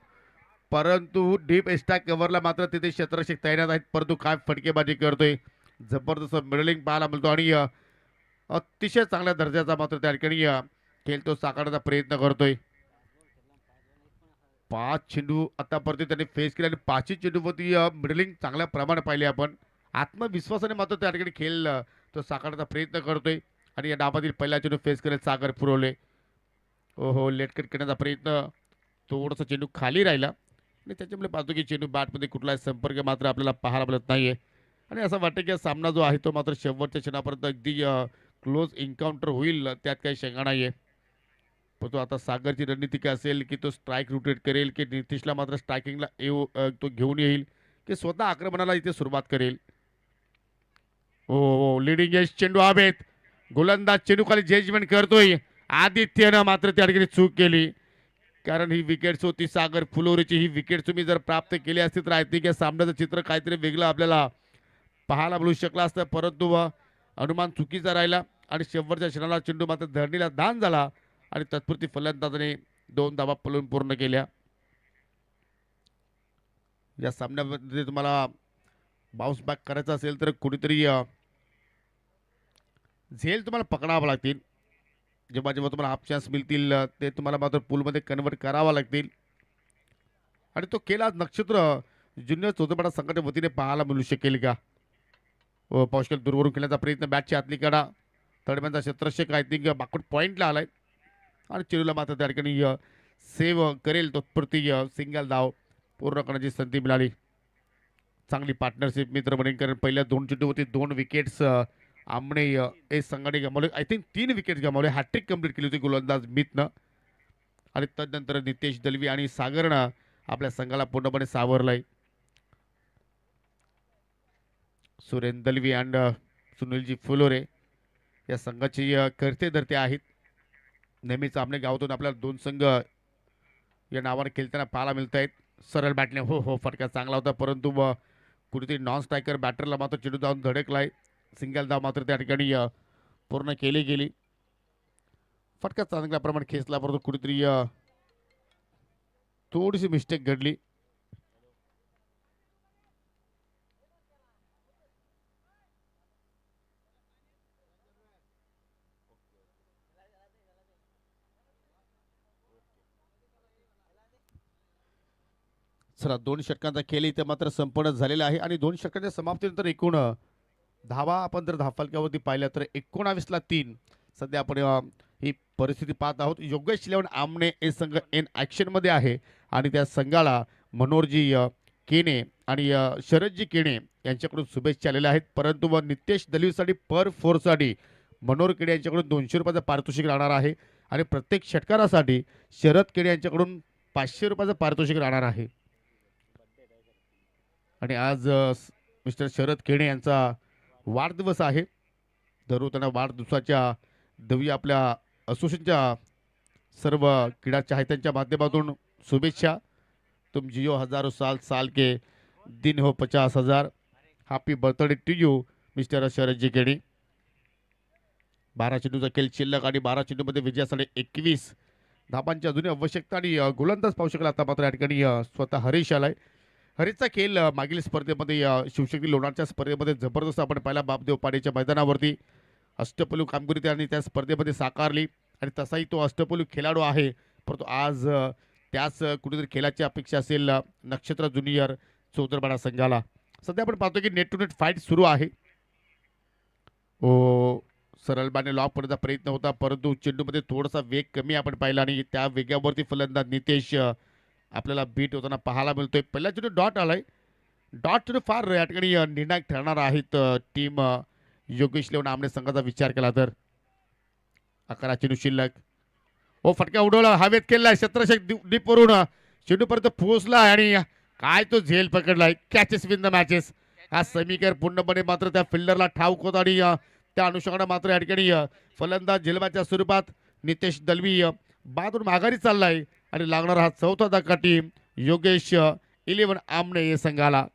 परंतु डीप एस्टा कव्हरला मात्र तिथे क्षेत्ररक्षक तैनात आहेत. परंतु काय फटकेबाजी करतोय, जबरदस्त मिडलिंग पाहायला मिळतो आणि अतिशय चांगल्या दर्जाचा मात्र त्या ठिकाणी खेळ तो साकारण्याचा प्रयत्न करतोय. 5 चेंडू आतापर्यंत त्यांनी फेस केले आणि 5ही चेंडूवरती मिडलिंग चांगल्या प्रमाणात पाहिले आपण. आत्मविश्वासाने मात्र त्या ठिकाणी खेळ तो साकारण्याचा प्रयत्न करतोय आणि या डावातील पहिला चेंडू फेस करत सागर पुरवले. हो लेटकट करण्याचा प्रयत्न, थोडासा चेंडू खाली राहिला आणि त्याच्यामुळे पाहतो की चेंडू बॅटमध्ये कुठलाही संपर्क मात्र आपल्याला पाहायला मिळत नाहीये. आणि असं वाटतं की हा सामना जो आहे तो मात्र शेवटच्या क्षणापर्यंत अगदी क्लोज एन्काउंटर होईल, त्यात काही शंका नाहीये. पण तो आता सागरची रणनीती काय असेल की तो स्ट्राईक रोटेट करेल की नितीशला मात्र स्ट्रायकिंगला तो घेऊन येईल की स्वतः आक्रमणाला इथे सुरुवात करेल. हो लिडिंग एज चेंडू हवेत, गोलंदाज चेंडू खाली जजमेंट करतोय. आदित्यनं मात्र त्या ठिकाणी चूक केली, कारण ही विकेट्स होती सागर फुलोरीची. ही विकेट तुम्ही जर प्राप्त केली असती तर आय थिंक या सामन्याचं चित्र काहीतरी वेगळं आपल्याला पाहायला मिळू शकलं असतं. परंतु अनुमान चुकीचा राहिला आणि शेवटच्या क्षणाला चेंडू मात्र धरणीला दान झाला आणि तत्पुरती फलंदाजाने 2 धावा पळून पूर्ण केल्या. या सामन्यामध्ये तुम्हाला बाउन्स बॅक करायचा असेल तर कुणीतरी झेल तुम्हाला पकडावं लागतील. जेव्हा जेव्हा तुम्हाला हाफ चान्स मिळतील ते तुम्हाला मात्र पूलमध्ये कन्वर्ट करावा लागतील. आणि तो केला नक्षत्र ज्युनियर चौथपाडा संघाच्या वतीने पाहायला मिळू शकेल का? पावशेल दूरवरून खेळण्याचा प्रयत्न, बॅटची आतली कडा, थर्डमॅनचा क्षेत्ररक्षक आय थिंक बाकूट पॉईंटला आलाय आणि चेंडूला मात्र त्या ठिकाणी सेव्ह करेल. तत्पुरती सिंगल धाव पूर्ण करण्याची संधी मिळाली. चांगली पार्टनरशिप मित्र म्हणून, कारण पहिल्या 2 चेंडूवरती 2 विकेट्स आमने ए संघाने गमावले. आय थिंक 3 विकेट्स गमावले. हॅट्रिक कंप्लीट केली होती गोलंदाज मितनं आणि तदनंतर नितेश दलवी आणि सागरनं आपल्या संघाला पूर्णपणे सावरलाय. सुरेंद्र दलवी अँड सुनीलजी फुलोरे या संघाचे करते धरते आहेत. नेहमीच आमने गावातून आपल्याला 2 संघ या नावाने खेळताना पाहायला मिळत आहेत. सरळ बॅटने हो फटका चांगला होता, परंतु कुठेतरी नॉन स्ट्रायकर बॅटरला मात्र चेंडू जाऊन धडकलाय. सिंगल धाव मात्र त्या ठिकाणी पूर्ण केली गेली. फटका चांगल्या प्रमाणात खेचला, परंतु कुठेतरी थोडीशी मिस्टेक घडली. चला 2 षटकांचा खेळ इथे मात्र संपन्न झालेला आहे आणि 2 षटकांच्या समाप्तीनंतर एकूण धावा आपण जर धाफलक्यावरती पाहिल्या तर 19ला 3 सध्या आपण ही परिस्थिती पाहत आहोत. योगेश चिलेवन आमने हे संघ इन ॲक्शनमध्ये आहे आणि त्या संघाला मनोहरजी केने आणि शरदजी केने यांच्याकडून शुभेच्छा आलेल्या आहेत. परंतु नितेश दलवीसाठी पर फोरसाठी मनोहर केने यांच्याकडून 200 रुपयाचं पारितोषिक राहणार आहे आणि प्रत्येक षटकारासाठी शरद केने यांच्याकडून 500 रुपयाचं पारितोषिक राहणार आहे. आणि आज मिस्टर शरद केणे यांचा वाढदिवस आहे. दररोज त्यांना वाढदिवसाच्या दवी आपल्या असोसिएशनच्या सर्व क्रीडा चाहत्यांच्या माध्यमातून शुभेच्छा. तुम जियो हजारों साल, साल के दिन हो 50,000. Happy birthday to you mister Sharadji Kene. 12 चेंडूचा खेळ शिल्लक आणि 12 चेंडूमध्ये विजयासाठी 21 धाबांची अजूनही आवश्यकता आणि गोलंदाज पाहू शकला. आता मात्र या ठिकाणी स्वतः हरीश आलाय. हरीशचा खेळ मागील स्पर्धेमध्ये शिवशक्ती लोणारच्या स्पर्धेमध्ये जबरदस्त आपण पाहिला. बापदेव पाडेच्या मैदानावरती अष्टपैलू कामगिरी त्याने त्या स्पर्धेमध्ये साकारली आणि तसाही तो अष्टपैलू खेळाडू आहे. परंतु आज त्याच कुठेतरी खेळाची अपेक्षा असेल नक्षत्र ज्युनियर चौतरपाडा संघाला. सध्या आपण पाहतो की नेट टू नेट फाईट सुरू आहे. सरळ बाने लॉक करण्याचा प्रयत्न होता, परंतु चेंडूमध्ये थोडासा वेग कमी आपण पाहिला आणि त्या वेगावरती फलंदाज नितेश आपल्याला बीट होताना पाहायला मिळतोय. पहिला चेंडू डॉट आलाय. डॉट चेंडू फार या ठिकाणी निर्णायक ठरणार आहेत टीम योगेश चिलेवन आमने संघाचा विचार केला तर. 11 चेंडू शिल्लक. ओ फटका उडवला हवेत केलाय क्षेत्ररक्षक डीप वरून चेंडूपर्यंत पोहोचला आणि काय तो झेल पकडलाय. Catches win the matches. हा समीकर पूर्णपणे मात्र त्या फिल्डरला ठाऊक होता आणि त्या अनुषंगाने मात्र या ठिकाणी फलंदाज झेलबाच्या स्वरूपात नितेश दलवी बाजून माघारी चाललाय आणि लागणारा हा चौथा धक्का टीम योगेश 11 आमने या संघाला.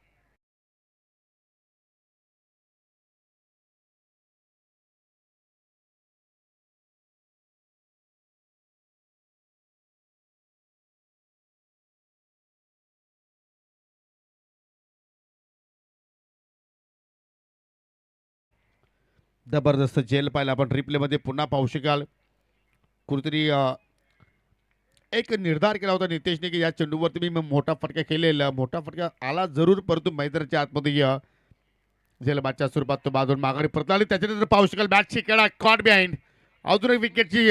जबरदस्त झेल पाहिला आपण रिप्ले मध्ये पुन्हा पाहू शकाल. कुठेतरी एक निर्धार केला होता नितेशने की या चेंडूवरती मी मोठा फटका केलेला. मोठा फटका आला जरूर परंतु मैदानाच्या आतमध्ये झेलबादच्या स्वरूपात तो बाजून माघारी परतला आणि त्याच्यानंतर पाहू शकाल बॅटची कडा कॉट बिहाइंड. अजून एक विकेटची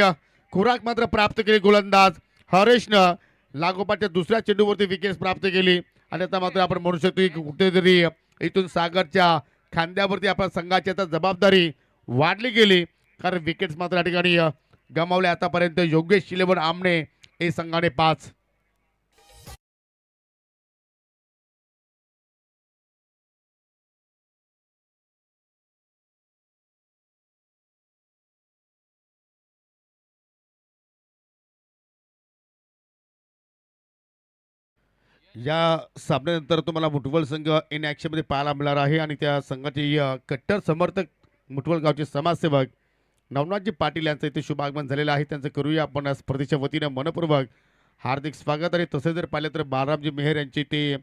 खुराक मात्र प्राप्त केली गोलंदाज हरेशनं. लागोपाठच्या दुसऱ्या चेंडूवरती विकेट प्राप्त केली आणि आता मात्र आपण म्हणू शकतो की कुठेतरी इथून सागरच्या खांद्यावरती आपल्या संघाची आता जबाबदारी वाढली गेली कारण विकेट्स मात्र या ठिकाणी गमावले आतापर्यंत. योगेश 11 आमने हे संघाने 5. या सामन्यानंतर तुम्हाला मुठवल संघ इन ॲक्शन मध्ये पाहायला मिळणार आहे आणि त्या संघाचे कट्टर समर्थक मुठवल गावचे समाजसेवक नवनाथजी पाटील यांचं इथे शुभागमन झालेलं आहे. त्यांचं करूया आपण या स्पर्धेच्या वतीनं मनपूर्वक हार्दिक स्वागत. आणि तसे जर पाहिलं तर बालरामजी मेहर यांचे ते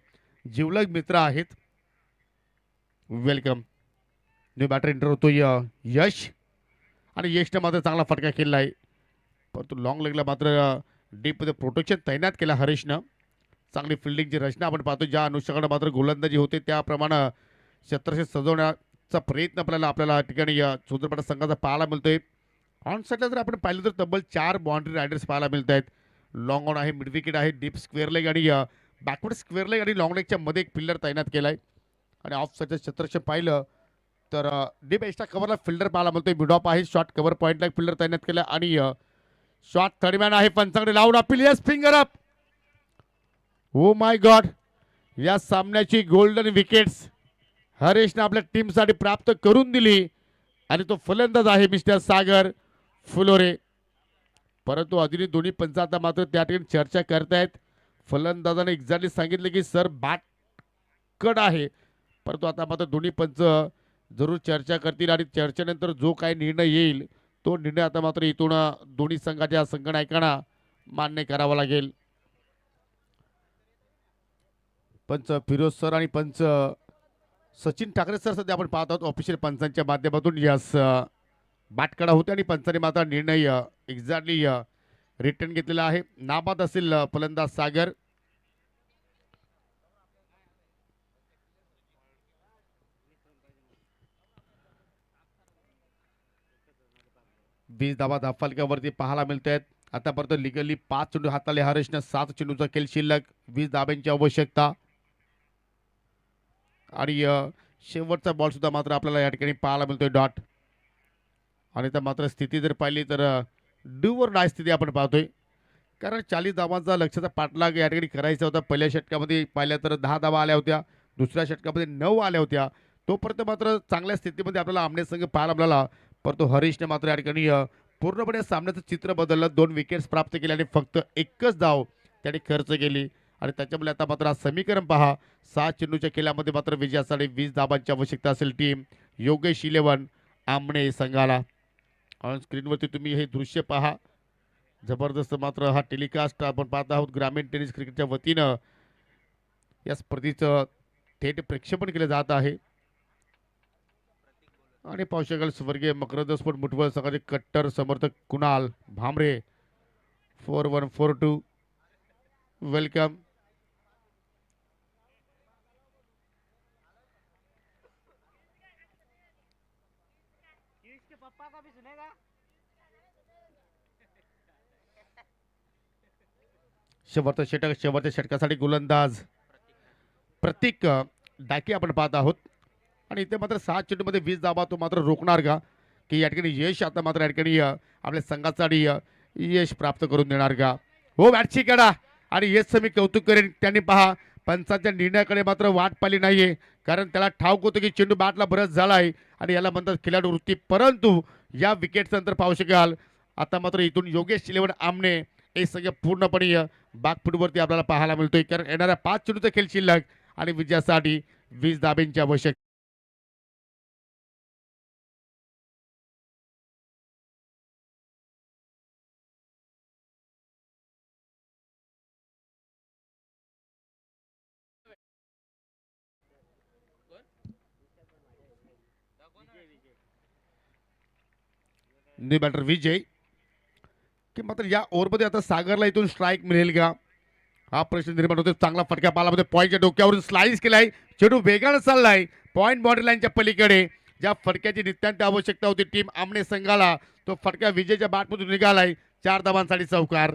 जिवलग मित्र आहेत. वेलकम. न्यू बॅटर एंटर होतो यश आणि यशनं मात्र चांगला फटका केला आहे परंतु लॉंग लेगला मात्र डीपमध्ये प्रोटेक्शन तैनात केला हरीशनं. चांगली फिल्डिंगची रचना आपण पाहतो. ज्या अनुषंगाने मात्र गोलंदाजी होते त्याप्रमाणे क्षेत्ररक्षक सजवण्याचा प्रयत्न आपल्याला ठिकाणी सुंदरपाडा संघाचा पाहायला मिळतोय. ऑन साईडला जर आपण पाहिलं तर तब्बल 4 बाउंड्री रायडर्स पाहायला मिळत आहेत. लॉंग ऑन आहे, मिड विकेट आहे, डीप स्क्वेअर लेग आणि बॅकवर्ड स्क्वेअर लेग आणि लॉंग लेगच्या मध्ये एक फिल्डर तैनात केला आहे. आणि ऑफ साईडचं क्षेत्ररक्षक पाहिलं तर डीप एक्स्ट्रा कव्हरला फिल्डर पाहायला मिळतोय. मिड ऑफ आहे, शॉर्ट कव्हर पॉईंटला एक फिल्डर तैनात केला आणि शॉर्ट थर्डमॅन आहे. पंचांकडे लावून appeal. Yes finger up. Oh my God. या सामन्याची गोल्डन विकेट्स हरेशने आपल्या टीमसाठी प्राप्त करून दिली आणि तो फलंदाज आहे मिस्टर सागर फुलोरे. परंतु अजूनही दोन्ही पंच आता मात्र त्या ठिकाणी चर्चा करतायत. फलंदाजाने एक्झॅक्टली सांगितले की सर बॅट कड आहे परंतु आता मात्र दोन्ही पंच जरूर चर्चा करतील आणि चर्चेनंतर जो काही निर्णय येईल तो निर्णय आता मात्र इथून दोन्ही संघाच्या संघनायकांना मान्य करावा लागेल. पंच फिरोज सर आणि पंच सचिन ठाकरे सर सध्या आपण पाहत आहोत ऑफिशियल पंचांच्या माध्यमातून. यस बॅटकडा होते आणि पंचांनी मात्र निर्णय एक्झॅक्टली रिटर्न घेतलेला आहे. नाबाद असेल फलंदाज सागर. वीस धावा धाफलक्यावरती पाहायला मिळत आहेत. आतापर्यंत लिगली 5 चेंडू हाताले हरेशनं 7 चेंडूचा खेळ शिल्लक. 20 धाब्यांची आवश्यकता आणि शेवटचा बॉल सुद्धा मात्र आपल्याला या ठिकाणी पाहायला मिळतोय डॉट. आणि तर मात्र स्थिती जर पाहिली तर डूवर डाय स्थिती आपण पाहतोय कारण 40 धावांचा लक्षाचा पाठलाग या ठिकाणी करायचा होता. पहिल्या षटकामध्ये पाहिल्या तर 10 धावा आल्या होत्या, दुसऱ्या षटकामध्ये 9 आल्या होत्या. तोपर्यंत मात्र चांगल्या स्थितीमध्ये आपल्याला आमने संघ पाहायला मिळाला परंतु हरीशने मात्र या ठिकाणी पूर्णपणे सामन्याचं चित्र बदललं. 2 विकेट्स प्राप्त केले आणि फक्त 1च धाव त्याने खर्च केली आणि त्याच्यामुळे आता मात्र समीकरण पहा. 7 चेंडूच्या खेळामध्ये मात्र विजयासाठी 20 धाबांची आवश्यकता असेल टीम योगेश 11 आमने संघाला. ऑन स्क्रीनवरती तुम्ही हे दृश्य पहा. जबरदस्त मात्र हा टेलिकास्ट आपण पाहत आहोत ग्रामीण टेनिस क्रिकेटच्या वतीनं. या स्पर्धेचं थेट प्रक्षेपण केलं जात आहे आणि पाहू शकाल स्वर्गीय मकरंद स्पोर्ट मुठवळ संघाचे कट्टर समर्थक कुणाल भामरे 4142 वेलकम. शेवटच्या षटकासाठी गोलंदाज प्रतीक डाके आपण पाहत आहोत आणि इथे मात्र 7 चेंडूमध्ये 20 धावा तो मात्र रोखणार का की या ठिकाणी यश आता मात्र या ठिकाणी आपल्या संघासाठी यश प्राप्त करून देणार का? हो, बॅटची कडा आणि यशचं मी कौतुक करेन. त्यांनी पहा पंचांच्या निर्णयाकडे मात्र वाट पाहिली नाहीये, कारण त्याला ठाऊक होतं की चेंडू बॅटला बरंच झाला आहे आणि याला म्हणतात खेळाडू वृत्ती. परंतु या विकेटचं नंतर पाहू शकाल आता मात्र इथून योगेश चिलेवन आमने हे सगळं पूर्णपणे बागफुटवरती आपल्याला पाहायला मिळतोय, कारण येणाऱ्या 5 चेंडूचा खेळ शिल्लक आणि विजयासाठी 20 धाब्यांची आवश्यक. न्यू बॅटर विजय की मात्र या ओव्हरमध्ये आता सागरला इथून स्ट्राईक मिळेल का, हा प्रश्न निर्माण होतो. चांगला फटका पालामध्ये पॉईंटच्या डोक्यावरून स्लाइस केलाय, चेंडू वेगानं चाललाय पॉईंट बॉर्डर लाईनच्या पलीकडे. ज्या फटक्याची नितांत आवश्यकता होती टीम आमने संघाला, तो फटका विजयच्या बॅटमधून निघालाय. 4 धावांसाठी चौकार.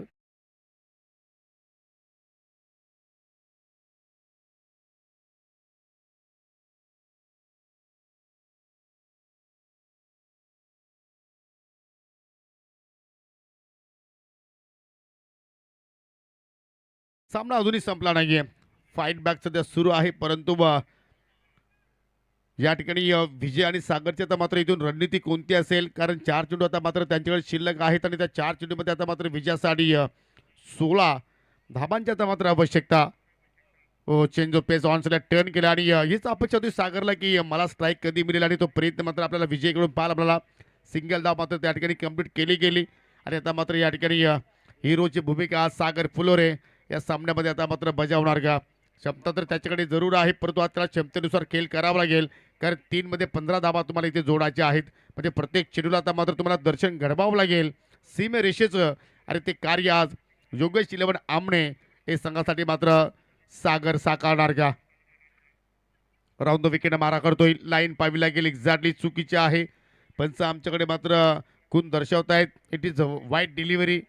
सामना अजूनही संपला नाहीये, फाईट बॅक सध्या सुरू आहे. परंतु या ठिकाणी विजय आणि सागरची आता मात्र इथून रणनीती कोणती असेल, कारण 4 चेंडू आता मात्र त्यांच्याकडे शिल्लक आहेत आणि त्या 4 चेंडूमध्ये आता मात्र विजयासाठी 16 धाबांची आता मात्र आवश्यकता. Change of pace on turn केला आणि हीच अपेक्षा होती सागरला की मला स्ट्राईक कधी मिळेल आणि तो प्रयत्न मात्र आपल्याला विजयकडून पाहायला आपल्याला सिंगल धाव मात्र त्या ठिकाणी कंप्लीट केली गेली. आणि आता मात्र या ठिकाणी हिरोची भूमिका सागर फुलोरे या सामन्यामध्ये आता मात्र बजावणार का? क्षमता तर त्याच्याकडे जरूर आहे, परंतु आता त्याला क्षमतेनुसार खेळ करावा लागेल, कारण 3 मध्ये 15 धाबा तुम्हाला इथे जोडायच्या आहेत. म्हणजे प्रत्येक चेंडूला आता मात्र तुम्हाला दर्शन घडवावं लागेल सीमेरेषेचं. आणि ते कार्य आज योगेश चिलेवन आमने हे संघासाठी मात्र सागर साकारणार का? राऊंड द विकेट मारा करतोय, लाईन पाहावी लागेल, एक्झॅक्टली चुकीची आहे. पंच आमच्याकडे मात्र खून दर्शवत आहेत. इट इज वाईट डिलिव्हरी.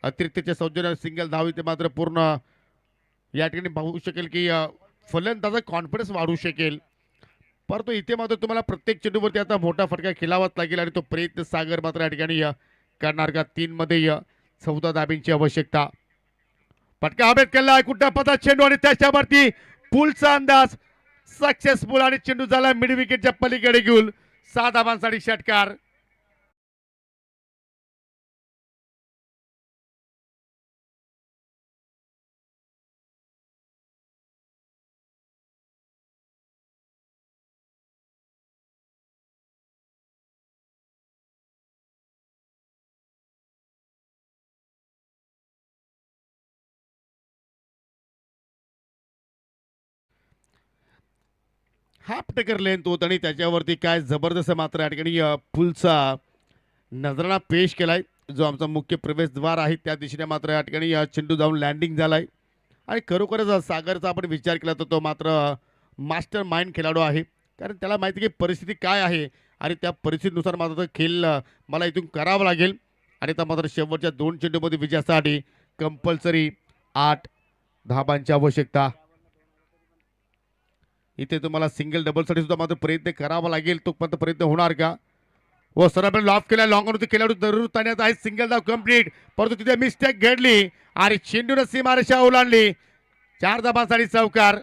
अतिरिक्तच्या सौजन्य सिंगल धाव इथे मात्र पूर्ण या ठिकाणी पाहू शकेल की फलंदाजा कॉन्फिडन्स वाढू शकेल. परंतु इथे मात्र तुम्हाला प्रत्येक चेंडूवरती आता मोठा फटका खेळावाच लागेल आणि तो प्रयत्न सागर मात्र या ठिकाणी करणार का? 3 मध्ये 14 धाब्यांची आवश्यकता. फटका हवेत केला, कुठं पता चेंडू आणि त्याच्यावरती पुलचा अंदाज सक्सेसफुल आणि चेंडू झाला मिड विकेटच्या पलीकडे घेऊन 6 धाबांसाठी षटकार. हाफ टेकर लेंथ होत आणि त्याच्यावरती काय जबरदस्त मात्र या ठिकाणी पुलचा नजराणा पेश केलाय. जो आमचा मुख्य प्रवेशद्वार आहे त्या दिशेने मात्र या ठिकाणी चेंडू जाऊन लँडिंग झालाय. आणि खरोखरच सागरचा आपण विचार केला तर तो मात्र मास्टर माइंड खेळाडू आहे, कारण त्याला माहिती की परिस्थिती काय आहे आणि त्या परिस्थितीनुसार मात्र तो खेळ मला इथून करावा लागेल. आणि त्या मात्र शेवटच्या 2 चेंडूमध्ये विजयासाठी कंपल्सरी 8 धाबांची आवश्यकता. इथे तुम्हाला सिंगल डबलसाठी सुद्धा मात्र प्रयत्न करावा लागेल, तो पण प्रयत्न होणार का? व सर लॉफ केला, लॉंग होती खेळाडू जरूर ताण्यात आहे. सिंगल धाव कंप्लीट, परंतु तिथे मिस्टेक घडली आणि चेंडूने सीमारेषा ओलांडली. 4 धाबांसाठी चौकार.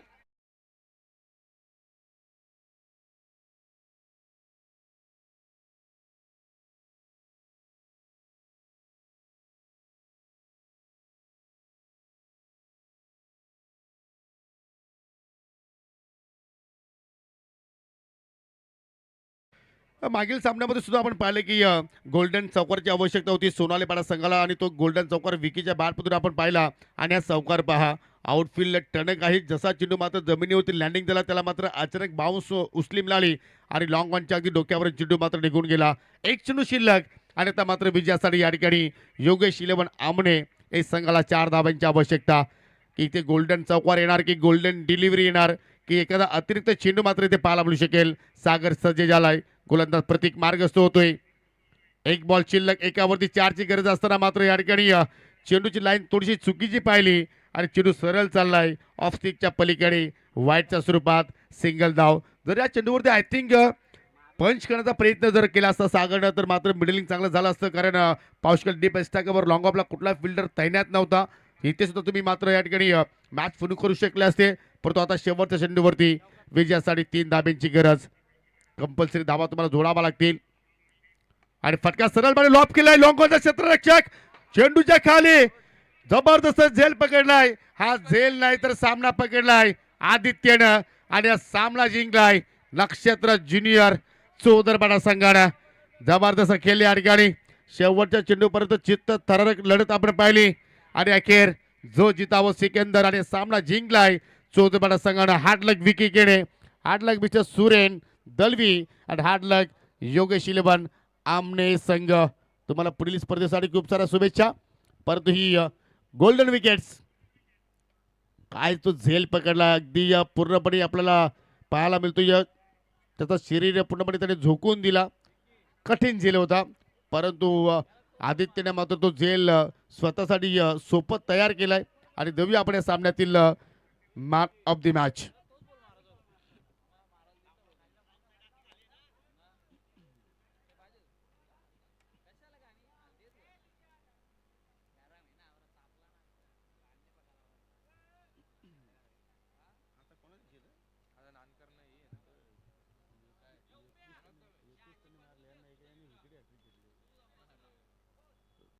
मागील सामन्यामध्ये सुद्धा आपण पाहिले की गोल्डन चौकारची आवश्यकता होती सोनाली पाडा संघाला आणि तो गोल्डन चौकार विकीच्या बॅटमधून आपण पाहिला. आणि हा चौकार पहा आउटफील्ड टणक आहे. जसा चेंडू मात्र जमिनीवरती लँडिंग झाला त्याला मात्र अचानक बाउन्स उचली मिळाली आणि लॉंग ऑनच्या अगदी डोक्यावर चेंडू मात्र निघून गेला. 1 चेंडू शिल्लक आणि आता मात्र विजयासाठी या ठिकाणी योगेश चिलेवन आमने हे संघाला 4 धाबांची आवश्यकता. की इथे गोल्डन चौकार येणार की गोल्डन डिलिव्हरी येणार की एखादा अतिरिक्त चेंडू मात्र इथे पाहायला मिळू शकेल. सागर सज्ज झालाय, गोलंदाज प्रतीक मार्गस्थ होतोय. 1 बॉल शिल्लक, एकावरती 4 ची गरज असताना मात्र या ठिकाणी चेंडूची लाईन थोडीशी चुकीची पाहिली आणि चेंडू सरळ चाललाय ऑफ स्टिकच्या पलीकडे वाईटच्या स्वरूपात सिंगल धाव. जर या चेंडूवरती आय थिंक पंच करण्याचा प्रयत्न जर केला असता सागरनं तर मात्र मिडलिंग चांगलं झालं असतं, कारण पावशकल डीप एस्टॅकवर लॉंग ऑफला कुठला फिल्डर तैनात नव्हता. इथे सुद्धा तुम्ही मात्र या ठिकाणी मॅच फुल करू शकले असते, परंतु आता शेवटच्या चेंडूवरती विजयासाठी 3 धाब्यांची गरज. कंपल्सरी धावा तुम्हाला जोडावा लागतील. आणि फटका सरळपणे लॉप केलाय लॉंगॉनचा क्षेत्ररक्षक, चेंडूच्या खाली जबरदस्त झेल पकडलाय. हा झेल नाही तर सामना पकडलाय आदित्यनं आणि हा सामना जिंकलाय नक्षत्र ज्युनियर चौदरपाडा संघानं. जबरदस्त खेळले या ठिकाणी. शेवटच्या चेंडूपर्यंत चित्त थरारक लढत आपण पाहिली आणि अखेर जो जितावं सिकंदर आणि सामना जिंकलाय चौदरपाडा संघानं. हार्ड लक विकी केणे, हार्ड लक मिस्टर सुरेन दलवी आणि हार्ड लक योगेश इलेवन आमने संघ. तुम्हाला पुढील स्पर्धेसाठी खूप साऱ्या शुभेच्छा. परंतु ही गोल्डन विकेट्स काय तो झेल पकडला अगदी पूर्णपणे आपल्याला पाहायला मिळतो. त्याचा शरीर पूर्णपणे त्याने झोकून दिला. कठीण झेल होता, परंतु आदित्यने मात्र तो झेल स्वतःसाठी सोपत तयार केलाय आणि देऊया आपण या सामन्यातील मॅन ऑफ द मॅच.